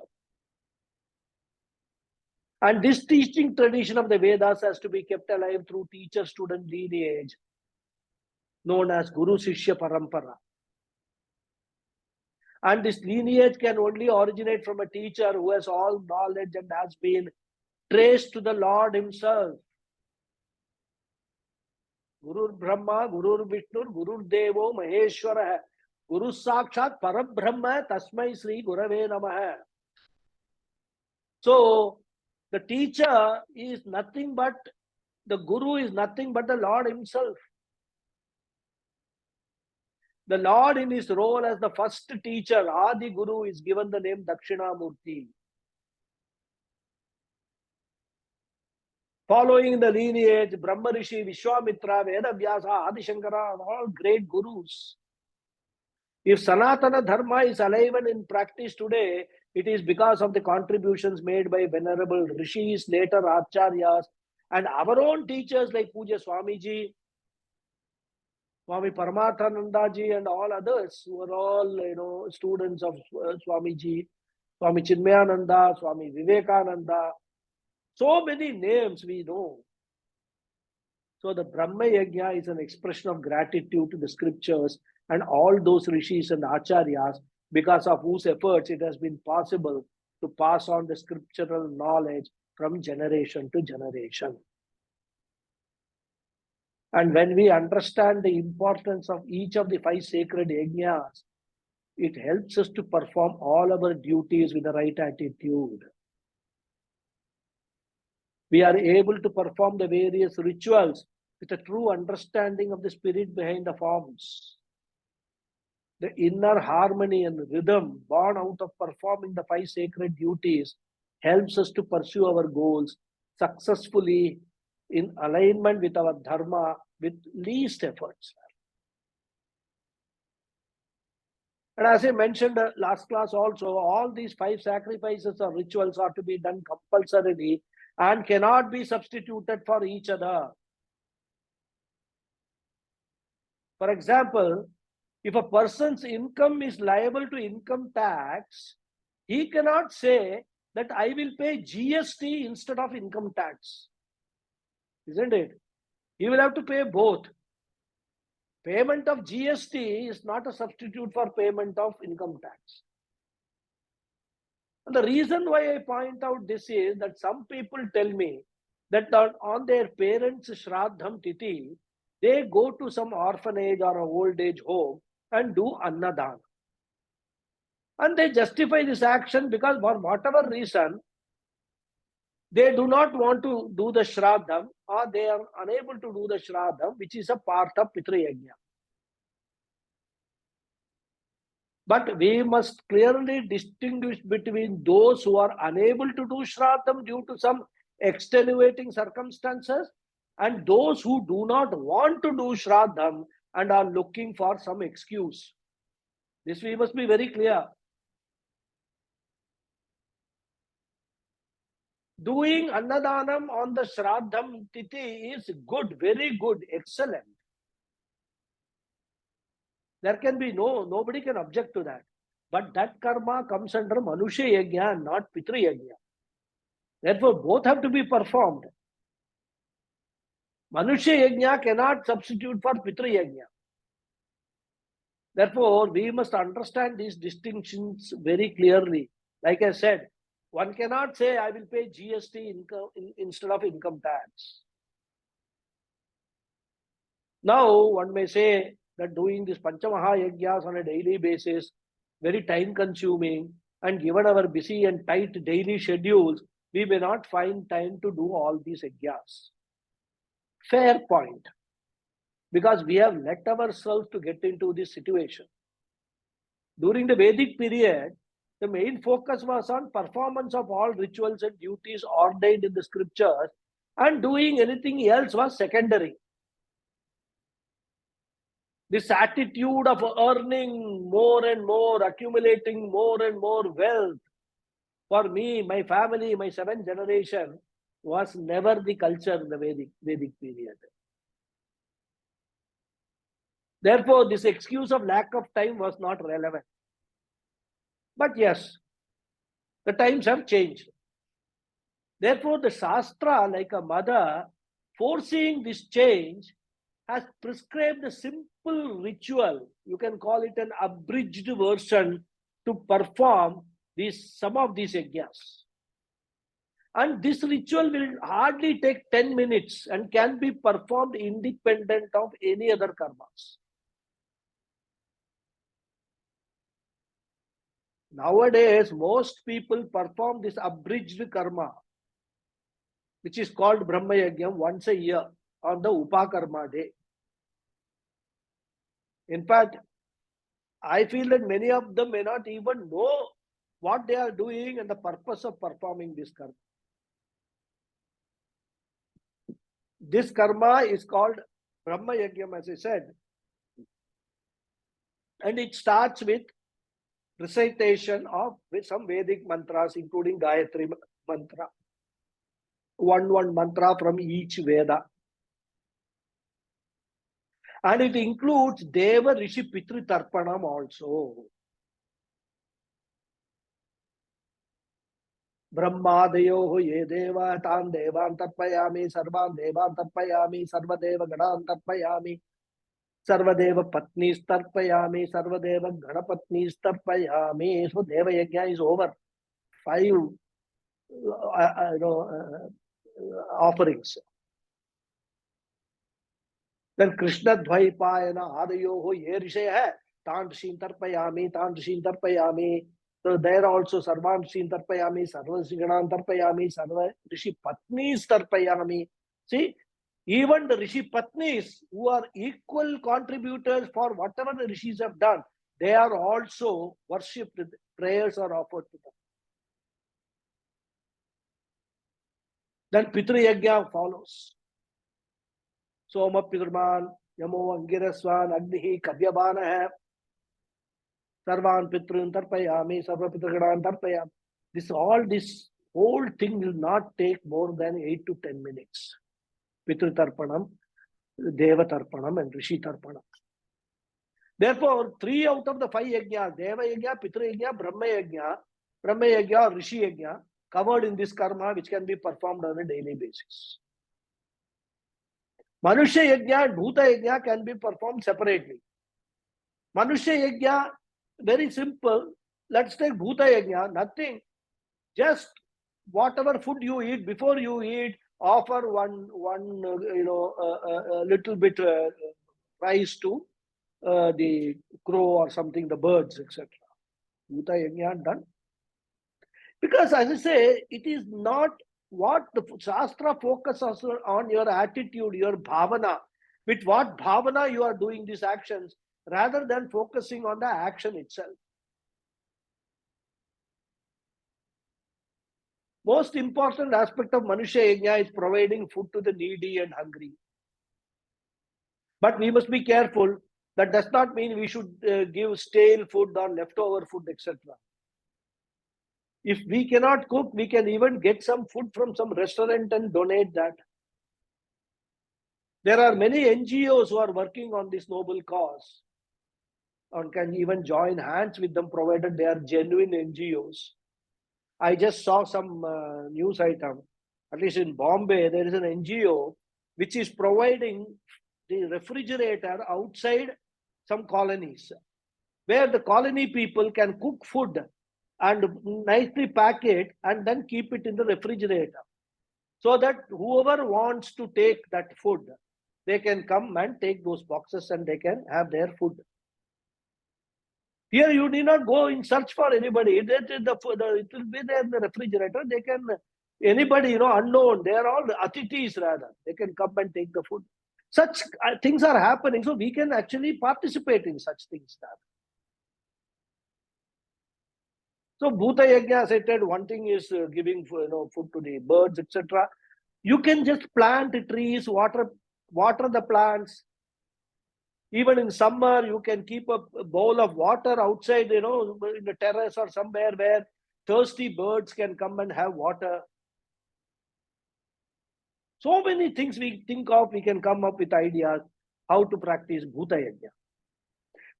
And this teaching tradition of the Vedas has to be kept alive through teacher-student lineage known as Guru Shishya Parampara. And this lineage can only originate from a teacher who has all knowledge and has been traced to the Lord himself. Guru Brahma, Guru Vishnu, Guru Devo, Maheshwara, Guru Sakshat Parabrahma, Tasmai Sri Gurave Namaha. So, the teacher is nothing but, the Guru is nothing but the Lord himself. The Lord in his role as the first teacher, Adi Guru, is given the name Dakshinamurti. Following the lineage, Brahma Rishi, Vishwamitra, Vedavyasa, Adi Shankara, all great gurus. If Sanatana Dharma is alive and in practice today, it is because of the contributions made by venerable rishis, later acharyas, and our own teachers like Puja Swamiji, Swami Paramathanandaji, and all others who are all, students of Swamiji, Swami Chinmayananda, Swami Vivekananda. So many names we know. So the Brahma Yajna is an expression of gratitude to the scriptures and all those rishis and acharyas, because of whose efforts it has been possible to pass on the scriptural knowledge from generation to generation. And when we understand the importance of each of the 5 sacred yajnas, it helps us to perform all our duties with the right attitude. We are able to perform the various rituals with a true understanding of the spirit behind the forms. The inner harmony and rhythm born out of performing the 5 sacred duties helps us to pursue our goals successfully in alignment with our dharma with least efforts. And as I mentioned last class also, all these 5 sacrifices or rituals are to be done compulsorily and cannot be substituted for each other. For example, if a person's income is liable to income tax, he cannot say that I will pay GST instead of income tax. Isn't it? He will have to pay both. Payment of GST is not a substitute for payment of income tax. And the reason why I point out this is that some people tell me that on their parents' Shraddham Tithi, they go to some orphanage or an old age home and do Annadana. And they justify this action because for whatever reason, they do not want to do the Shraddham, or they are unable to do the Shraddham, which is a part of Pitra Yajna. But we must clearly distinguish between those who are unable to do Shraddham due to some extenuating circumstances and those who do not want to do Shraddham and are looking for some excuse. This we must be very clear. Doing Annadanam on the Shraddham Tithi is good, very good, excellent. There can be nobody can object to that. But that karma comes under Manusha Yajna, not Pitra Yajna. Therefore, both have to be performed. Manusha Yajna cannot substitute for Pitra Yajna. Therefore, we must understand these distinctions very clearly. Like I said, one cannot say, I will pay GST instead of income tax. Now, one may say that doing this Panchamaha Yajnas on a daily basis, very time consuming, and given our busy and tight daily schedules, we may not find time to do all these yajnas. Fair point. Because we have let ourselves to get into this situation. During the Vedic period, the main focus was on performance of all rituals and duties ordained in the scriptures, and doing anything else was secondary. This attitude of earning more and more, accumulating more and more wealth for me, my family, my 7th generation was never the culture in the Vedic period. Therefore, this excuse of lack of time was not relevant. But yes, the times have changed. Therefore, the Shastra, like a mother, foreseeing this change, has prescribed a simple ritual. You can call it an abridged version to perform some of these yajnas. And this ritual will hardly take 10 minutes and can be performed independent of any other karmas. Nowadays, most people perform this abridged karma, which is called Brahma Yajna, once a year on the Upakarma day. In fact, I feel that many of them may not even know what they are doing and the purpose of performing this karma. This karma is called Brahma Yajna, as I said. And it starts with recitation of some Vedic mantras, including Gayatri mantra. One mantra from each Veda. And it includes Deva Rishi Pitri Tarpanam also. Brahmadayoho ye deva tan devan tarpayami sarvan devan tarpayami sarvadeva ganan tarpayami sarvadeva patnis tarpayami sarvadeva ganapatnis tarpayami. So Deva Yajna is over. 5 offerings. Then Krishna Dvaipayana Adayoho ye rishe hai tan rishin tarpayami. So there also Sarvan Rishin Tarpayami, Sarva Siganan Tarpayami, Sarva Rishi Patnis Tarpayami. See, even the Rishi Patnis, who are equal contributors for whatever the Rishis have done, they are also worshipped, prayers are offered to them. Then Pitru Yajna follows. Soma Piturman, Yamo Angiraswan, Agnihi, Kavyabana hai. Sarvan Pitrun Tarpayami, Sarva Pitragan Tarpayami. This whole thing will not take more than 8 to 10 minutes. Pitru Tarpanam, Deva Tarpanam, and Rishi Tarpanam. Therefore, 3 out of the 5 yajnas, Deva Yajna, Pitru Yajna, Brahma Yajna or Rishi Yajna, covered in this karma, which can be performed on a daily basis. Manushya Yajna and Bhuta Yajna can be performed separately. Manushya Yajna, very simple. Let's take Bhuta Yajna, nothing. Just whatever food you eat, before you eat, offer one little bit rice to the crow or something, the birds, etc. Bhuta Yajna done. Because as I say, it is not what the Shastra focuses on your attitude, your bhavana, with what bhavana you are doing these actions, rather than focusing on the action itself. Most important aspect of Manushya Yajna is providing food to the needy and hungry. But we must be careful. That does not mean we should give stale food or leftover food, etc. If we cannot cook, we can even get some food from some restaurant and donate that. There are many NGOs who are working on this noble cause and can even join hands with them, provided they are genuine NGOs. I just saw some news item, at least in Bombay, there is an NGO which is providing the refrigerator outside some colonies, where the colony people can cook food and nicely pack it and then keep it in the refrigerator, so that whoever wants to take that food, they can come and take those boxes and they can have their food. Here you need not go in search for anybody. It will be there in the refrigerator. They can, anybody, unknown, they are all atitis rather. They can come and take the food. Such things are happening. So we can actually participate in such things. So Bhuta Yajna, as I said, one thing is giving food to the birds, etc. You can just plant trees, water the plants. Even in summer, you can keep a bowl of water outside, in the terrace or somewhere where thirsty birds can come and have water. So many things we think of, we can come up with ideas how to practice Bhuta Yajna.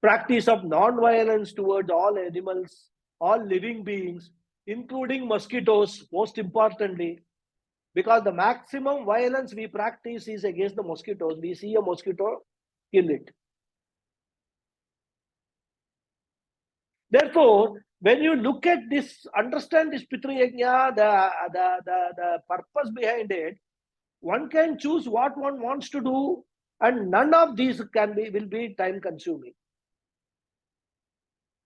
practice of non-violence towards all animals, all living beings, including mosquitoes, most importantly, because the maximum violence we practice is against the mosquitoes. We see a mosquito, kill it. Therefore, when you look at this, understand this Pitru Yajna, the purpose behind it, one can choose what one wants to do, and none of these will be time consuming.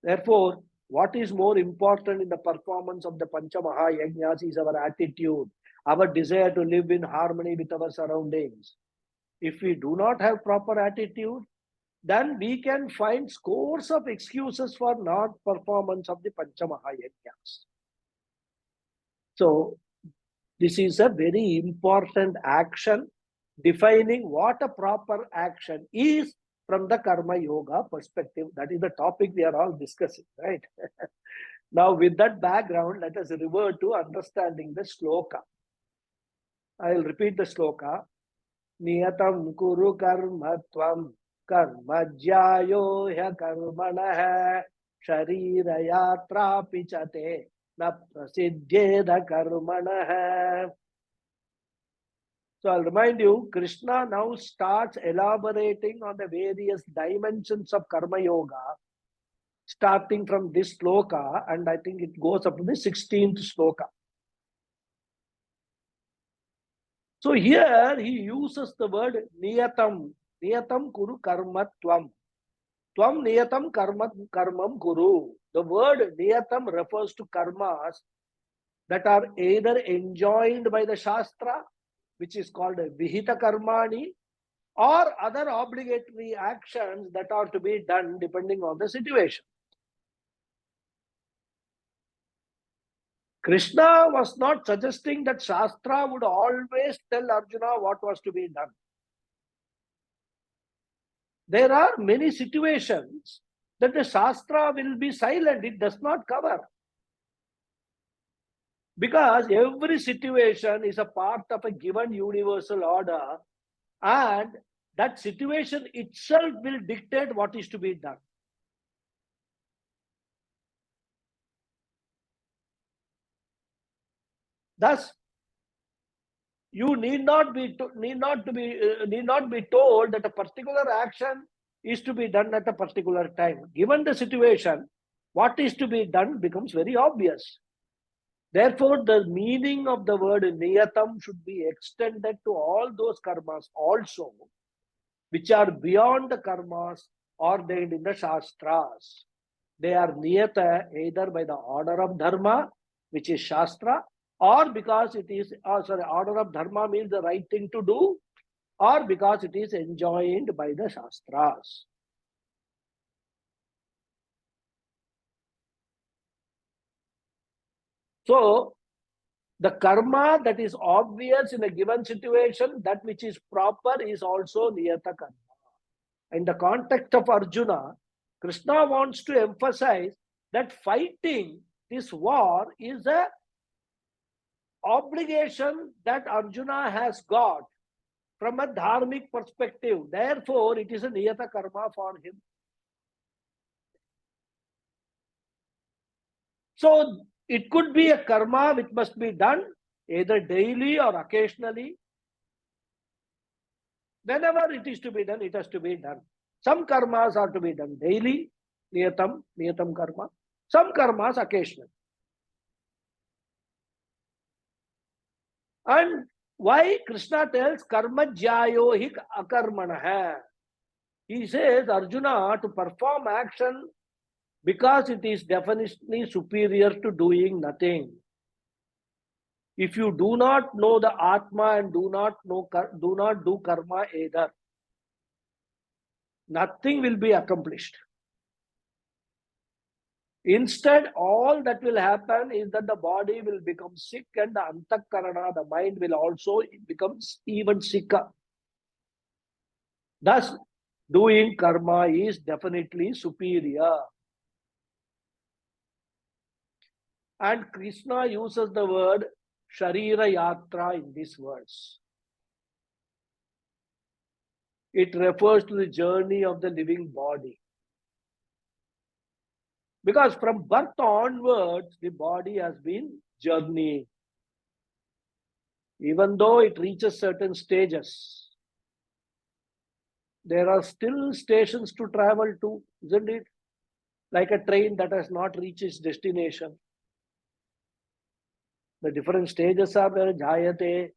Therefore, what is more important in the performance of the Pancha Maha Yajnas is our attitude, our desire to live in harmony with our surroundings. If we do not have proper attitude, then we can find scores of excuses for non-performance of the Pancha Maha Yajnas. So, this is a very important action, defining what a proper action is from the Karma Yoga perspective. That is the topic we are all discussing, right? Now, with that background, let us revert to understanding the sloka. I will repeat the sloka. Niyatam kuru karma tvam karma jyayo hya karmanah sharira yatra pichate na prasiddhyeda karmanah. So I'll remind you, Krishna now starts elaborating on the various dimensions of Karma Yoga, starting from this sloka, and I think it goes up to the 16th sloka. So here he uses the word niyatam. Niyatam kuru karma tvam. Tvam niyatam karmam kuru. The word niyatam refers to karmas that are either enjoined by the Shastra, which is called Vihita Karmani, or other obligatory actions that are to be done depending on the situation. Krishna was not suggesting that Shastra would always tell Arjuna what was to be done. There are many situations that the Shastra will be silent, it does not cover. Because every situation is a part of a given universal order, and that situation itself will dictate what is to be done. Thus, you need not be told that a particular action is to be done at a particular time. Given the situation, what is to be done becomes very obvious. Therefore, the meaning of the word niyatam should be extended to all those karmas also, which are beyond the karmas ordained in the Shastras. They are niyata either by the order of dharma, which is Shastra, or because it is, order of dharma means the right thing to do, or because it is enjoined by the Shastras. So, the karma that is obvious in a given situation, that which is proper, is also niyata karma. In the context of Arjuna, Krishna wants to emphasize that fighting this war is a obligation that Arjuna has got from a dharmic perspective. Therefore, it is a niyata karma for him. So, it could be a karma which must be done either daily or occasionally. Whenever it is to be done, it has to be done. Some karmas are to be done daily, niyatam karma. Some karmas occasionally. And why Krishna tells karma jyayo hi akarmanah? He says, Arjuna, to perform action because it is definitely superior to doing nothing. If you do not know the Atma and do not do karma either, nothing will be accomplished. Instead, all that will happen is that the body will become sick and the antakarana, the mind, will also become even sicker. Thus, doing karma is definitely superior. And Krishna uses the word Sharira Yatra in this verse. It refers to the journey of the living body. Because from birth onwards, the body has been journeying. Even though it reaches certain stages, there are still stations to travel to, isn't it? Like a train that has not reached its destination. The different stages are there, jayate,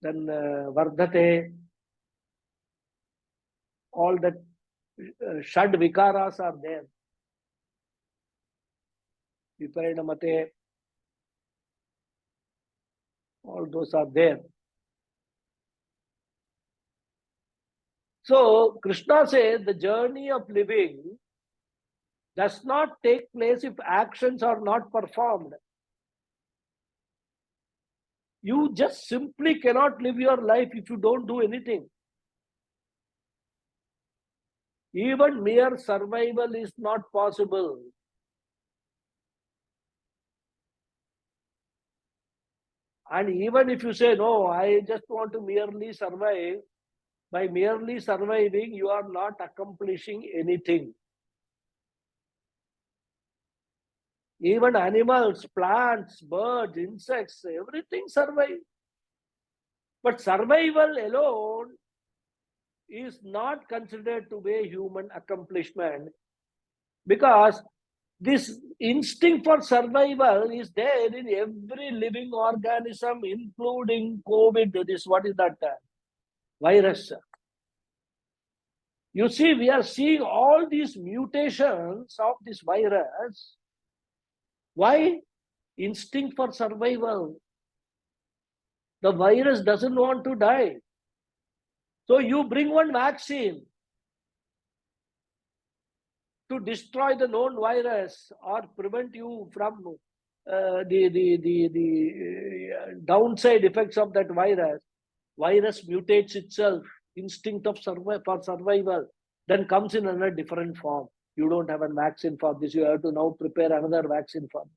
then vardhate, all that shad vikaras are there. Viparinamate, all those are there. So Krishna says the journey of living does not take place if actions are not performed. You just simply cannot live your life if you don't do anything. Even mere survival is not possible. And even if you say, no, I just want to merely survive, by merely surviving, you are not accomplishing anything. Even animals, plants, birds, insects, everything survive. But survival alone is not considered to be a human accomplishment, because this instinct for survival is there in every living organism, including COVID. This, what is that virus? You see, we are seeing all these mutations of this virus. Why? Instinct for survival. The virus doesn't want to die. So you bring one vaccine to destroy the known virus or prevent you from the downside effects of that virus. Virus mutates itself, instinct of for survival, then comes in another different form. You don't have a vaccine for this, you have to now prepare another vaccine for it.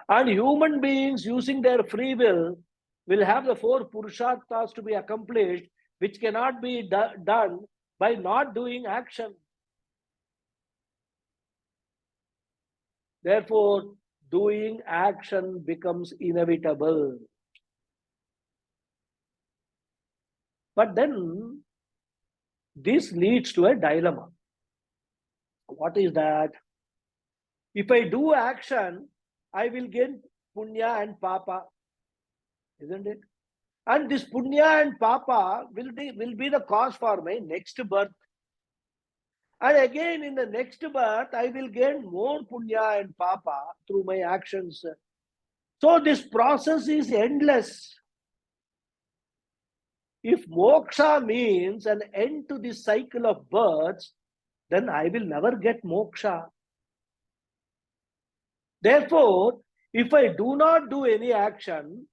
And human beings, using their free will have the 4 purusharthas to be accomplished, which cannot be done by not doing action. Therefore, doing action becomes inevitable. But then, this leads to a dilemma. What is that? If I do action, I will gain punya and papa, isn't it? And this punya and papa will be the cause for my next birth. And again, in the next birth, I will gain more punya and papa through my actions. So this process is endless. If moksha means an end to this cycle of births, then I will never get moksha. Therefore, if I do not do any action,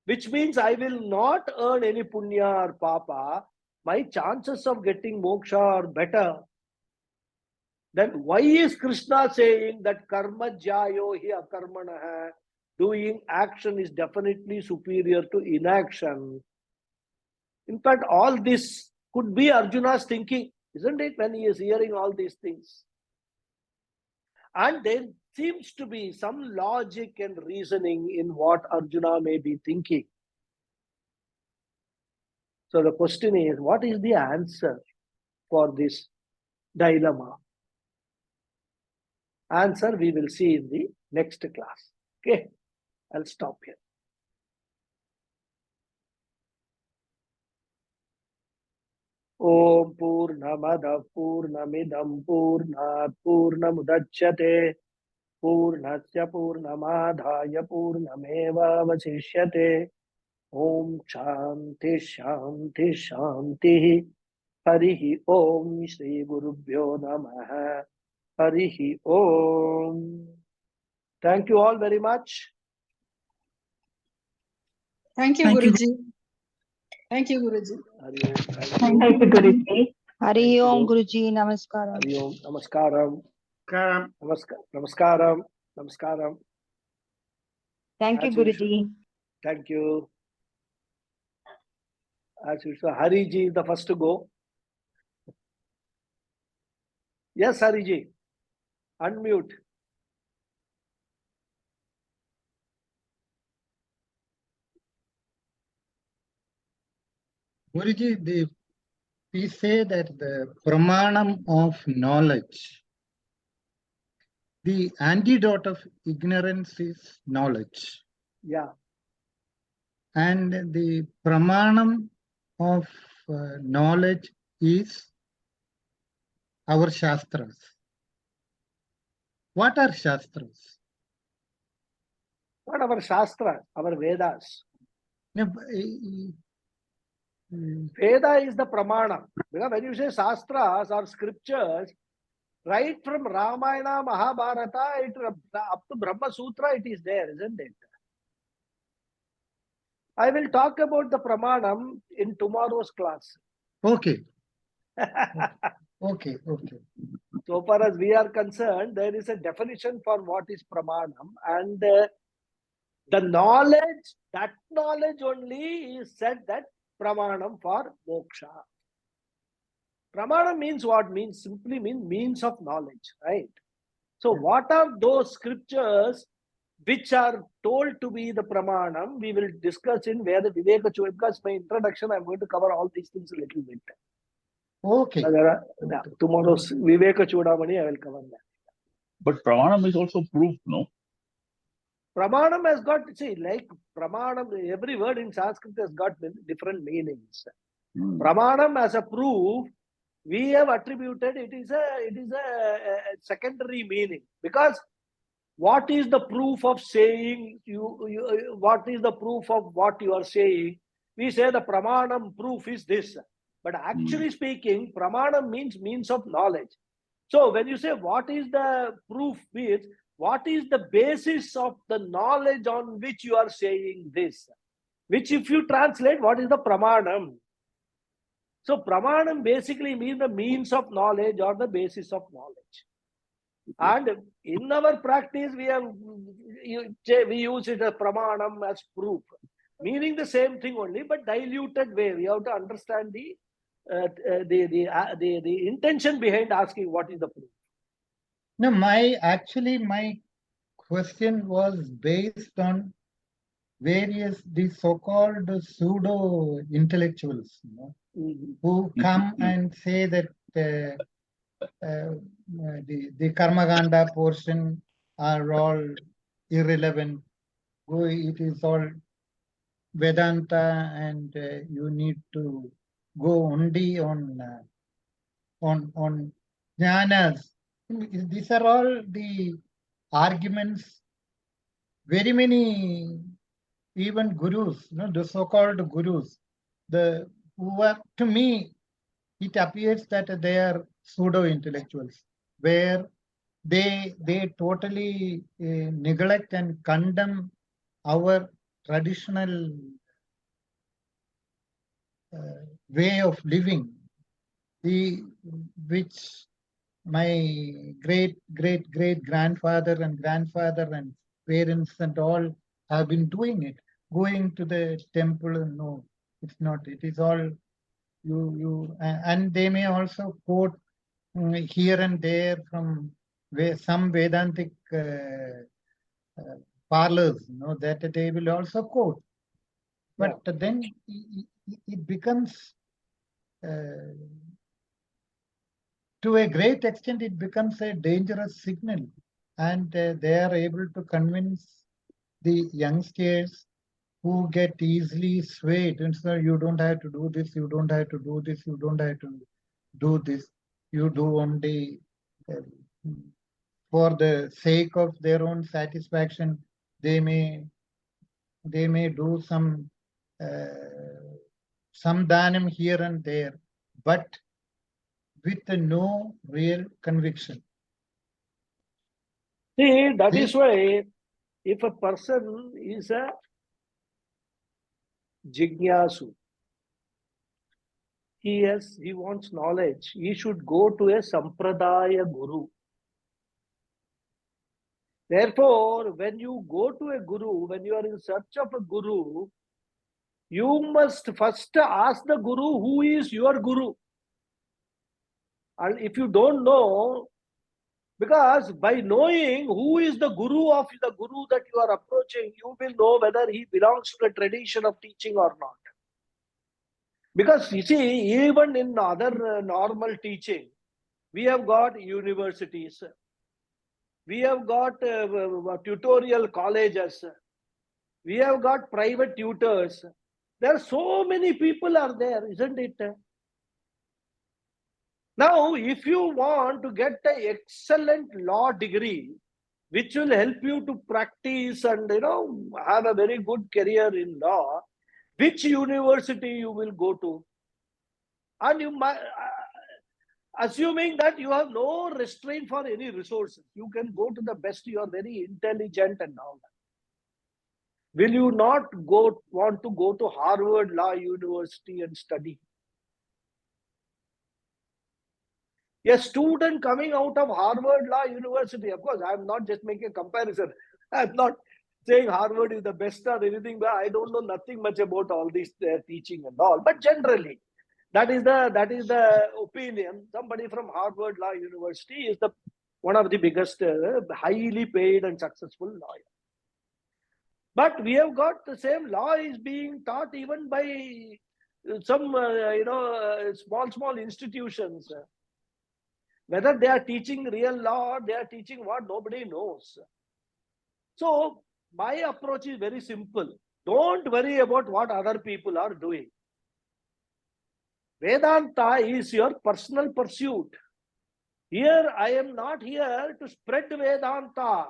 which means I will not earn any punya or papa, my chances of getting moksha are better. Then why is Krishna saying that karma jyayo hi akarmana? Doing action is definitely superior to inaction. In fact, all this could be Arjuna's thinking, isn't it, when he is hearing all these things? And there seems to be some logic and reasoning in what Arjuna may be thinking. So the question is, what is the answer for this dilemma? Answer we will see in the next class. Okay, I'll stop here. Om Purnamada Purnamidam Purnat Purnamudachyate Purnasya Purnamadhaya Purnameva Vasishyate. Om Shanti Shanti Shanti. Harihi Om Shri Gurubhyo Namaha. Harihi Om. Thank you all very much. Thank you, Guruji. Thank you, Guruji. Hari Om. Thank you, Guruji. Hari Om Guruji, Namaskaram. Hari Om. Namaskaram. Namaskaram. Namaskaram. Thank you, As usual. Guruji. Thank you. As usual, Hari ji is the first to go. Yes, Hari ji. Unmute. Guruji, we say that the pramanam of knowledge, the antidote of ignorance is knowledge. Yeah. And the pramanam of knowledge is our shastras. What are shastras? Not our Shastra, our Vedas. No, Veda is the Pramana. Because when you say Shastras or scriptures, right from Ramayana, Mahabharata, up to Brahma Sutra, it is there, isn't it? I will talk about the Pramanam in tomorrow's class. Okay. Okay. So far as we are concerned, there is a definition for what is Pramanam, and the knowledge, that knowledge only is said that Pramanam for moksha. Pramanam means what? Simply means of knowledge, right? So what are those scriptures which are told to be the Pramanam? We will discuss in where the Viveka Chudamani, because my introduction, I'm going to cover all these things a little bit. Okay. Tomorrow's Viveka Chudamani, I will cover that. But pramanam is also proof, no? Pramanam has got, see, like Pramanam, every word in Sanskrit has got different meanings. Pramanam as a proof, we have attributed it is a secondary meaning, because what is the proof of saying what is the proof of what you are saying? We say the Pramanam proof is this, but actually speaking, Pramanam means of knowledge. So when you say what is the proof with, what is the basis of the knowledge on which you are saying this? Which if you translate, what is the Pramanam? So Pramanam basically means the means of knowledge or the basis of knowledge. And in our practice, we use it as Pramanam as proof, meaning the same thing only, but diluted way. We have to understand the intention behind asking what is the proof. No, my question was based on various the so-called pseudo intellectuals, who come and say that the Karmaganda portion are all irrelevant. It is all Vedanta, and you need to go only on jnanas. These are all the arguments. Very many, even gurus, the so-called gurus, who are, to me, it appears that they are pseudo-intellectuals, where they totally neglect and condemn our traditional way of living, which my great grandfather and grandfather and parents and all have been doing it, going to the temple. No, it's not. It is all and they may also quote here and there from some Vedantic parlors, that they will also quote. But then it becomes, to a great extent, it becomes a dangerous signal, and they are able to convince the youngsters who get easily swayed. And so you don't have to do this, you don't have to do this, you don't have to do this. You do only for the sake of their own satisfaction. They may do some dhanam here and there, but with no real conviction. See, that is why if a person is a jignasu, he wants knowledge, he should go to a sampradaya guru. Therefore, when you go to a guru, when you are in search of a guru, you must first ask the guru who is your guru. And if you don't know, Because by knowing who is the guru of the guru that you are approaching, you will know whether he belongs to the tradition of teaching or not. Because you see, even in other normal teaching, we have got universities, we have got tutorial colleges, we have got private tutors. There are so many people are there, isn't it? Now, if you want to get an excellent law degree, which will help you to practice and have a very good career in law, which university you will go to? And you might, assuming that you have no restraint for any resources, you can go to the best. You are very intelligent and all that. Will you not want to go to Harvard Law University and study? A student coming out of Harvard Law University, of course, I'm not just making a comparison. I'm not saying Harvard is the best or anything, but I don't know nothing much about all this teaching and all. But generally, that is the opinion. Somebody from Harvard Law University is one of the biggest, highly paid and successful lawyer. But we have got the same law is being taught even by some, small institutions. Whether they are teaching real law or they are teaching what, nobody knows. So my approach is very simple. Don't worry about what other people are doing. Vedanta is your personal pursuit. Here, I am not here to spread Vedanta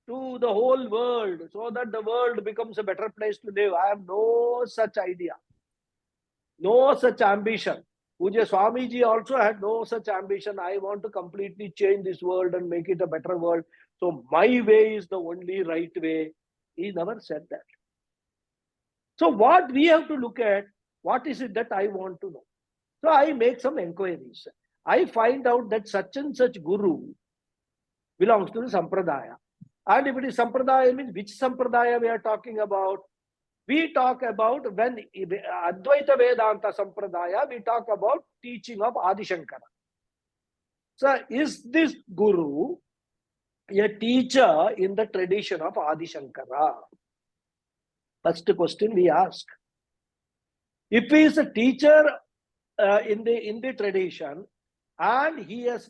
to the whole world so that the world becomes a better place to live. I have no such idea, no such ambition. Puja Swamiji also had no such ambition. I want to completely change this world and make it a better world. So my way is the only right way. He never said that. So what we have to look at, what is it that I want to know? So I make some inquiries. I find out that such and such guru belongs to the Sampradaya. And if it is Sampradaya, means which Sampradaya we are talking about? We talk about, when Advaita Vedanta Sampradaya, we talk about teaching of Adi Shankara. So is this guru a teacher in the tradition of Adi Shankara? First question we ask. If he is a teacher in the tradition, and he is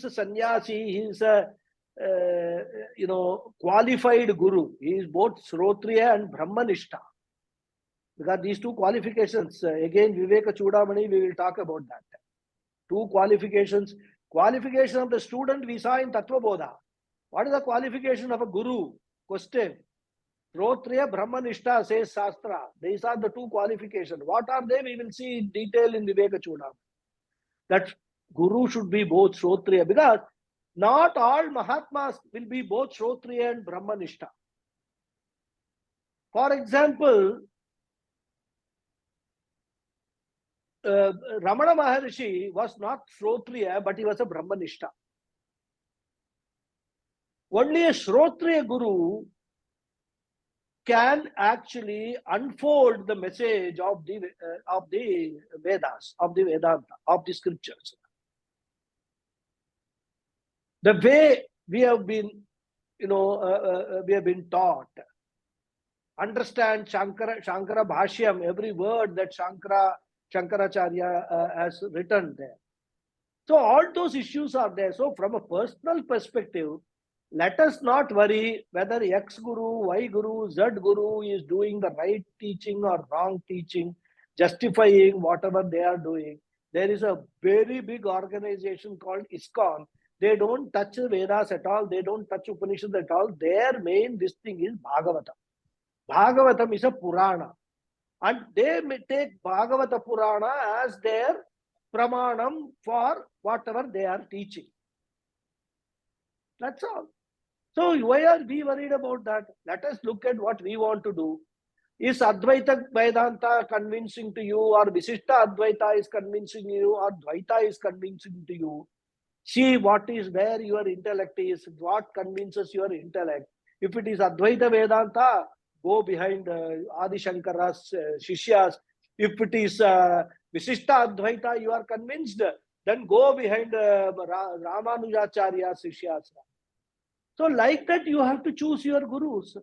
a sannyasi, he is a qualified guru. He is both Shrotriya and Brahmanishta. Because these two qualifications, again, Viveka Chudamani, we will talk about that. Two qualifications. Qualification of the student we saw in Tattva Bodha. What is the qualification of a guru? Question. Shrotriya, Brahmanishta, says Shastra. These are the two qualifications. What are they? We will see in detail in Viveka Chudamani. That guru should be both Shrotriya, because not all Mahatmas will be both Shrotriya and Brahmanishta. For example, Ramana Maharshi was not Shrotriya, but he was a Brahmanishta. Only a Shrotriya guru can actually unfold the message of the Vedas, of the Vedanta, of the scriptures. The way we have been, taught. Understand Shankara Bhashyam, every word that Shankaracharya has written there. So all those issues are there. So from a personal perspective, let us not worry whether X Guru, Y Guru, Z Guru is doing the right teaching or wrong teaching, justifying whatever they are doing. There is a very big organization called ISKCON. They don't touch Vedas at all. They don't touch Upanishads at all. Their main this thing is Bhagavatam. Bhagavatam is a Purana. And they may take Bhagavata Purana as their pramanam for whatever they are teaching. That's all. So why are we worried about that? Let us look at what we want to do. Is Advaita Vedanta convincing to you, or Visishta Advaita is convincing you, or Dvaita is convincing to you? See where your intellect is, what convinces your intellect. If it is Advaita Vedanta, go behind Adi Shankara's Shishyas. If it is Visishta Advaita, you are convinced, then go behind Ramanujacharya Sishyasana. So like that, you have to choose your gurus.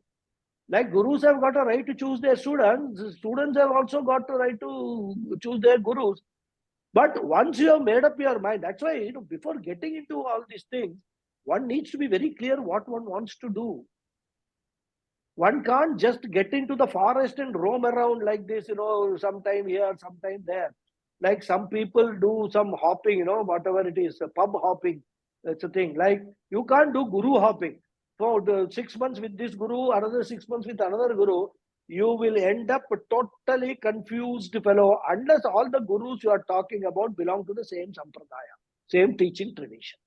Like gurus have got a right to choose their students, students have also got the right to choose their gurus. But once you have made up your mind, that's why, before getting into all these things, one needs to be very clear what one wants to do. One can't just get into the forest and roam around like this, sometime here, sometime there. Like some people do some hopping, whatever it is, pub hopping. That's a thing. Like you can't do guru hopping. For the 6 months with this guru, another 6 months with another guru, you will end up a totally confused fellow unless all the gurus you are talking about belong to the same sampradaya, same teaching tradition.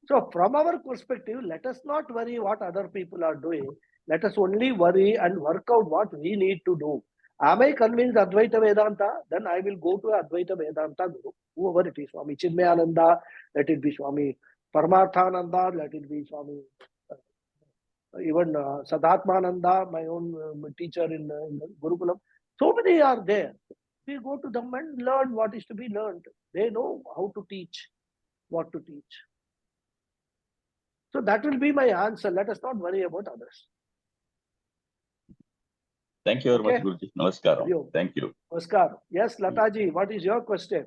So from our perspective, let us not worry what other people are doing. Let us only worry and work out what we need to do. Am I convinced Advaita Vedanta? Then I will go to Advaita Vedanta Guru, whoever it is, Swami Chinmayananda, let it be Swami Paramarthananda, let it be Swami even Sadatmananda, my own teacher in Gurukulam. So many are there. We go to them and learn what is to be learned. They know how to teach, what to teach. So that will be my answer. Let us not worry about others. Thank you very much, Okay. Guruji. Namaskaram. Thank you. Namaskar. Yes, Lataji, what is your question?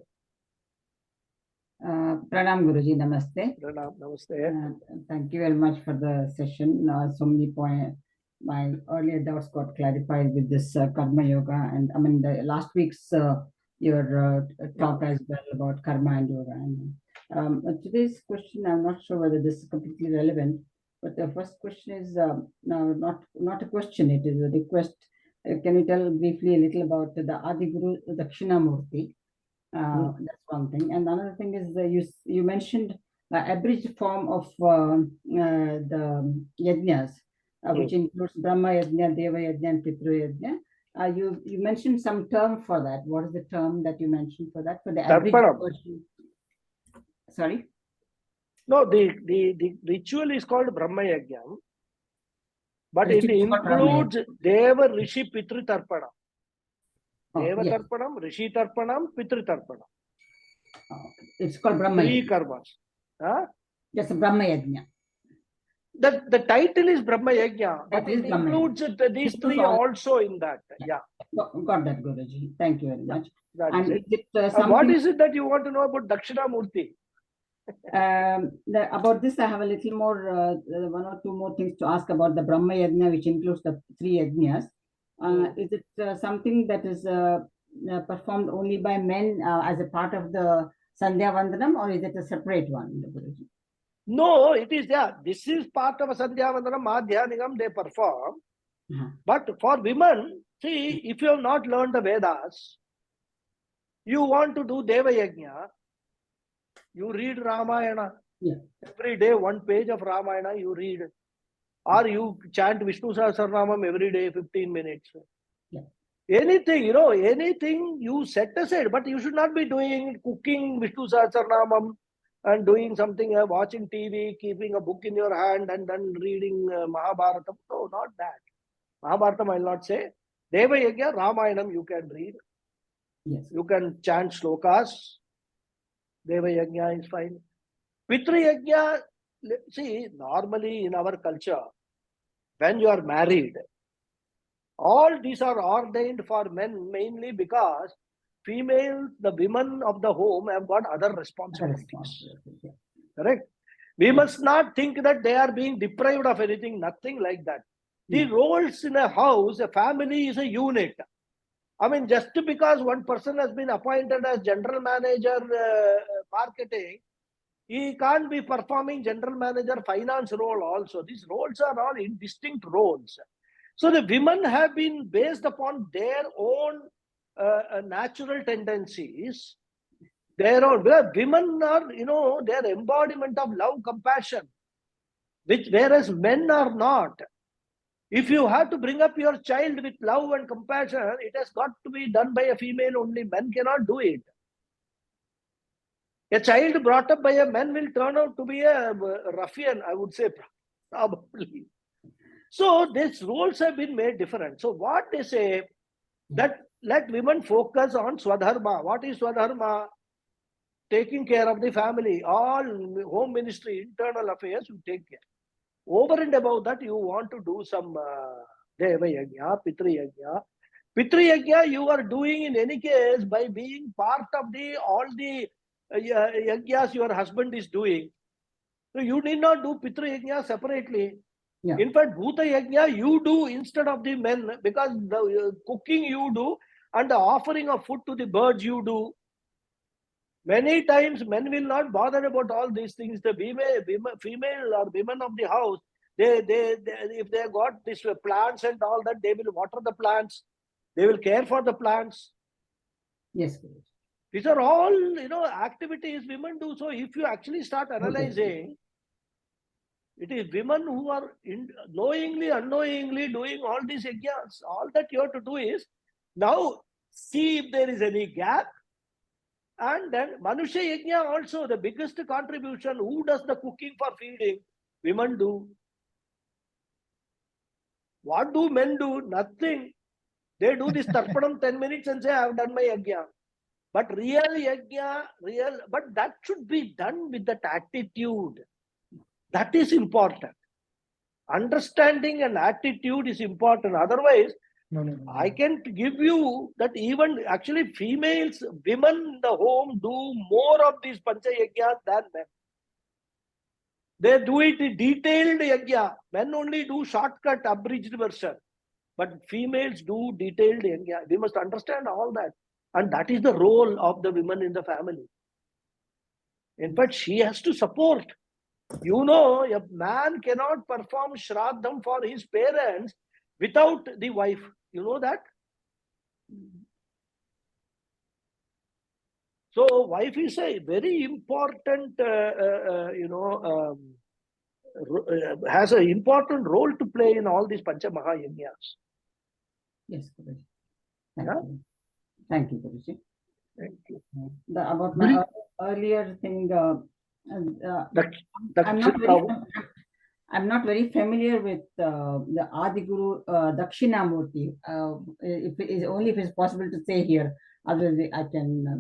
Pranam Guruji, namaste. Pranam, namaste. Thank you very much for the session. So many points, my earlier doubts got clarified with this karma yoga, and I mean the last week's your talk as well about karma and yoga. And today's question, I'm not sure whether this is completely relevant, but the first question is now not a question; it is a request. Can you tell briefly a little about the Adi Guru Dakshinamurti? That's one thing. And another thing is you mentioned abridged form of the yajnas, which includes Brahma Yajna, Deva Yajna, and Pitru Yajna. You mentioned some term for that. What is the term that you mentioned for that? For the abridged version? Sorry? No, the ritual is called Brahma Yajna, but it includes Deva, Rishi, Pitru Tarpana. Deva Tarpanam, Rishi Tarpanam, Pitru Tarpanam. It's called Brahma Yajna. Three karmas. Huh? Yes, Brahma Yajna. The title is Brahma Yajna, but it Brahma includes these three also in that. Yeah. Got that, Guruji. Thank you very much. And is it what is it that you want to know about Dakshinamurti? About this, I have a little more, one or two more things to ask about the Brahma Yajna, which includes the three yajnas. Is it something that is performed only by men as a part of the Sandhya Vandanam, or is it a separate one, Guruji? No, it is, this is part of a Sandhya Vandanam, Madhyanigam, they perform. But for women, see, if you have not learned the Vedas, you want to do Deva Yajna, you read Ramayana. Every day, one page of Ramayana you read. Or you chant Vishnu Sahasranamam every day, 15 minutes. Anything, anything you set aside, but you should not be doing cooking Vishnu Sahasranamam and doing something, watching TV, keeping a book in your hand and then reading Mahabharatam. No, not that. Mahabharatam I will not say. Deva Yajna, Ramayanam you can read. You can chant shlokas. Deva Yajna is fine. Pitru Yajna, see, normally in our culture, when you are married, all these are ordained for men mainly because females, the women of the home have got other responsibilities. Correct? We must not think that they are being deprived of anything, nothing like that. The roles in a house, a family is a unit. I mean, just because one person has been appointed as general manager marketing, he can't be performing general manager finance role also. These roles are all distinct roles. So the women have been based upon their own natural tendencies. Their own, women are, their embodiment of love, compassion, whereas men are not. If you have to bring up your child with love and compassion, it has got to be done by a female only. Men cannot do it. A child brought up by a man will turn out to be a ruffian, I would say, probably. So these roles have been made different. So what they say, that let women focus on Swadharma. What is Swadharma? taking care of the family. All home ministry, internal affairs, you take care. Over and above that, you want to do some Deva Yajna, Pitri Yajna. Pitri Yajna you are doing in any case by being part of all the yajnas your husband is doing. So you need not do Pitri Yajna separately. Yeah. In fact, Bhuta Yajna you do instead of the men, because the cooking you do and the offering of food to the birds you do. Many times men will not bother about all these things. The female or women of the house, they if they got this plants and all that, they will water the plants. They will care for the plants. Yes, Guruji. These are all, activities women do. So if you actually start analyzing, it is women who are knowingly, unknowingly doing all these yajnas. All that you have to do is now see if there is any gap. And then Manusha Yajna also, the biggest contribution, who does the cooking for feeding? Women do. What do men do? Nothing. They do this Tarpanam 10 minutes and say, I have done my Yajna. But real Yajna, but that should be done with that attitude. That is important. Understanding and attitude is important. Otherwise, No. I can give you that even actually females, women in the home do more of these Pancha Yajnas than men. They do it in detailed Yajna. Men only do shortcut, abridged version. But females do detailed Yajna. We must understand all that. And that is the role of the women in the family. In fact, she has to support. A man cannot perform Shraddham for his parents without the wife. You know that? So, wife is a very important, has an important role to play in all these Pancha Mahayajnas. Yes, Guruji. Yeah? Thank you, Guruji. Thank you. About my earlier thing, I'm not very familiar with the Adi Guru Dakshinamurti. If it's possible to say here, otherwise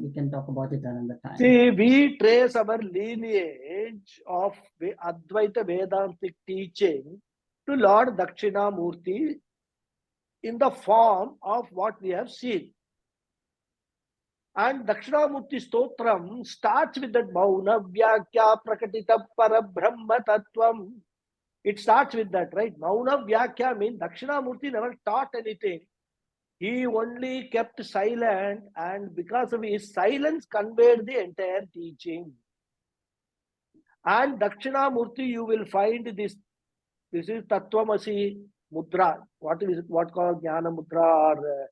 we can talk about it another time. See, we trace our lineage of Advaita Vedantic teaching to Lord Dakshinamurti in the form of what we have seen. And Dakshinamurti Stotram starts with that Mauna Vyakya Prakatita Parabrahma Tattvam. It starts with that, right? Mauna Vyakya means Dakshinamurti never taught anything. He only kept silent, and because of his silence conveyed the entire teaching. And Dakshinamurti, you will find this is Tattvamasi Mudra. What called Jnana Mudra or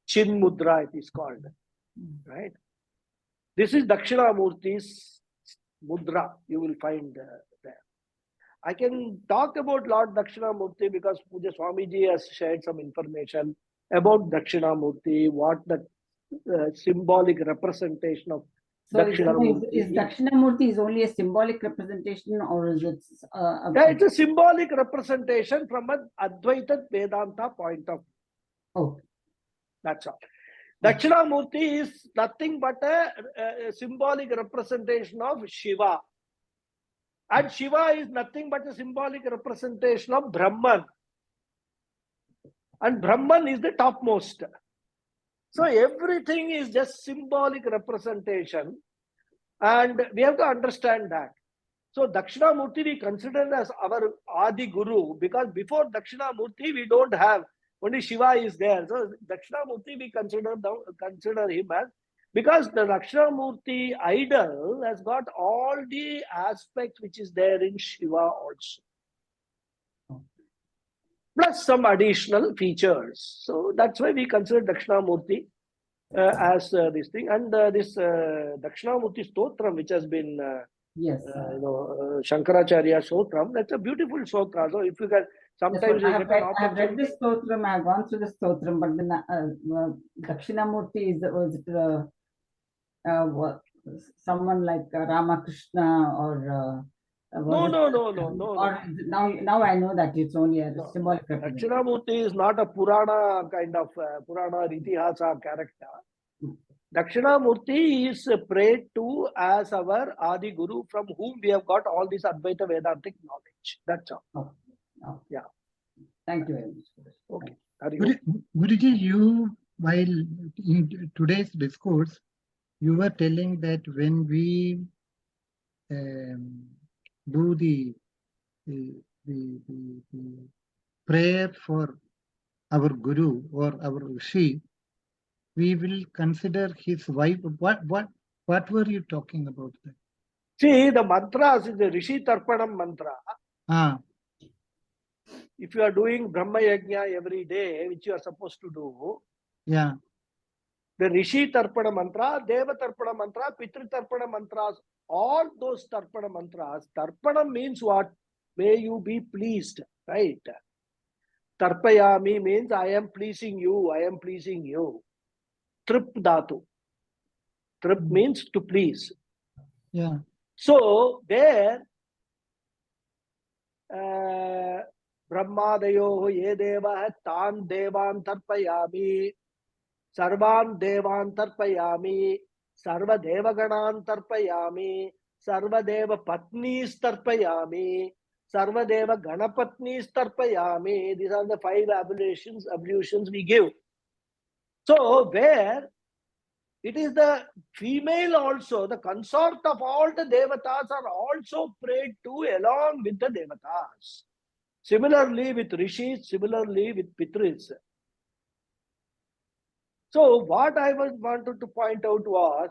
Chin Mudra it is called. Right? This is Dakshinamurti's Mudra. You will find there. I can talk about Lord Dakshinamurti because Puja Swamiji has shared some information about Dakshinamurti, what the symbolic representation of Dakshinamurti is Dakshinamurti is only a symbolic representation, or is it? Yeah, it's a symbolic representation from an Advaita Vedanta point of view. Oh. That's all. Dakshinamurti is nothing but a symbolic representation of Shiva. And Shiva is nothing but a symbolic representation of Brahman. And Brahman is the topmost. So everything is just symbolic representation. And we have to understand that. So Dakshinamurti we consider as our Adi Guru, because before Dakshinamurti we don't have, only Shiva is there. So Dakshinamurti we consider him as, because the Dakshinamurti idol has got all the aspects which is there in Shiva also. Plus some additional features. So that's why we consider Dakshinamurti as this thing. And this Dakshinamurti Stotram, which has been Shankaracharya Stotram, that's a beautiful Stotra. So if you can, sometimes I have read this Stotram, I have gone through the Stotram, but the Dakshinamurti is someone like Ramakrishna or No. Or now I know that it's only a symbolic representation. Dakshinamurti is not a Purana kind of Purana Itihasa character. Dakshinamurti is prayed to as our Adi Guru, from whom we have got all this Advaita Vedantic knowledge. That's all. Okay. Yeah. Thank you very much. Okay. Hari Om. Guruji, you, while in today's discourse, you were telling that when we do the prayer for our Guru or our Rishi, we will consider his wife. What were you talking about that? See, the mantras is the Rishi Tarpanam mantra. Ah, If you are doing Brahma Yajna every day, which you are supposed to do, yeah. the Rishi Tarpana mantra, Deva Tarpana mantra, Pitri Tarpana mantras, all those Tarpana mantras, Tarpana means what? May you be pleased, right? Tarpayami means I am pleasing you, I am pleasing you. Trip Dhatu. Trip means to please. Yeah. So there, Brahmadayo ye deva tan devan tarpayami, sarvan devan tarpayami, sarva devaganan tarpayami, sarva deva patnis tarpayami, sarva deva ganapatnis tarpayami. These are the 5 ablutions we give. So where it is the female also, the consort of all the devatas are also prayed to along with the devatas. Similarly with rishis, similarly with pitris. So what I wanted to point out was,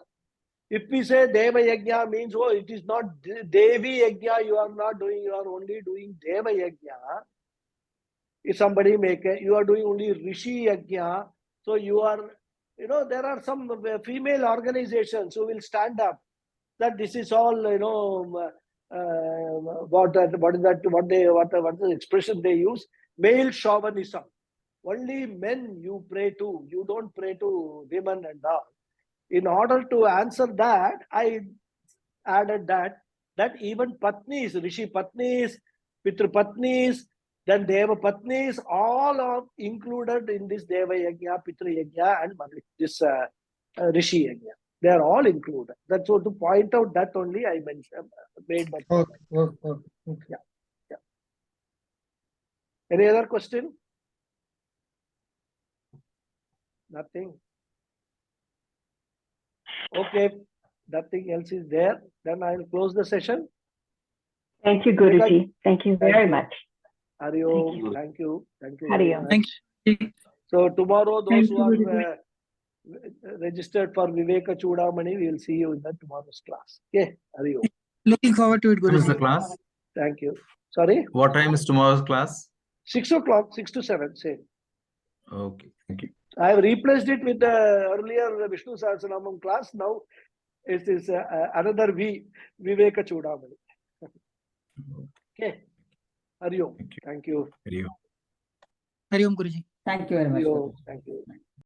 if we say Deva Yajna means, oh, it is not Devi Yajna, you are not doing, you are only doing Deva Yajna. If somebody you are doing only Rishi Yajna, so you are, there are some female organizations who will stand up that this is all, what is the expression they use? Male chauvinism. Only men you pray to, you don't pray to women and all. In order to answer that, I added that even Patnis, Rishi Patnis, Pitru Patnis, then Deva Patnis, all are included in this Deva Yajna, Pitru Yajna, and this Rishi Yajna. They are all included. That's what, to point out that only I mentioned, made my point. Okay. Yeah. Any other question? Nothing. Okay, nothing else is there. Then I will close the session. Thank you, Guruji. Thank you very much. Hari Om. Thank you. Thank you. Hari very Om. much. Thank you. So tomorrow, those Thank who you, are Guruji. registered for Viveka Chudamani, we will see you in the tomorrow's class. Okay. Hari Om. Looking forward to it, When is the Guruji. class? Thank you. Sorry? What time is tomorrow's class? 6 o'clock, 6 to 7, same. Okay, thank you. I have replaced it with the earlier Vishnu Sahasranamam class. Now it is another Viveka Chudamani. Okay. Hari Om. Thank you. Video. Hari Om, Guruji. Thank you very much. Hari Om. Guruji. Thank you.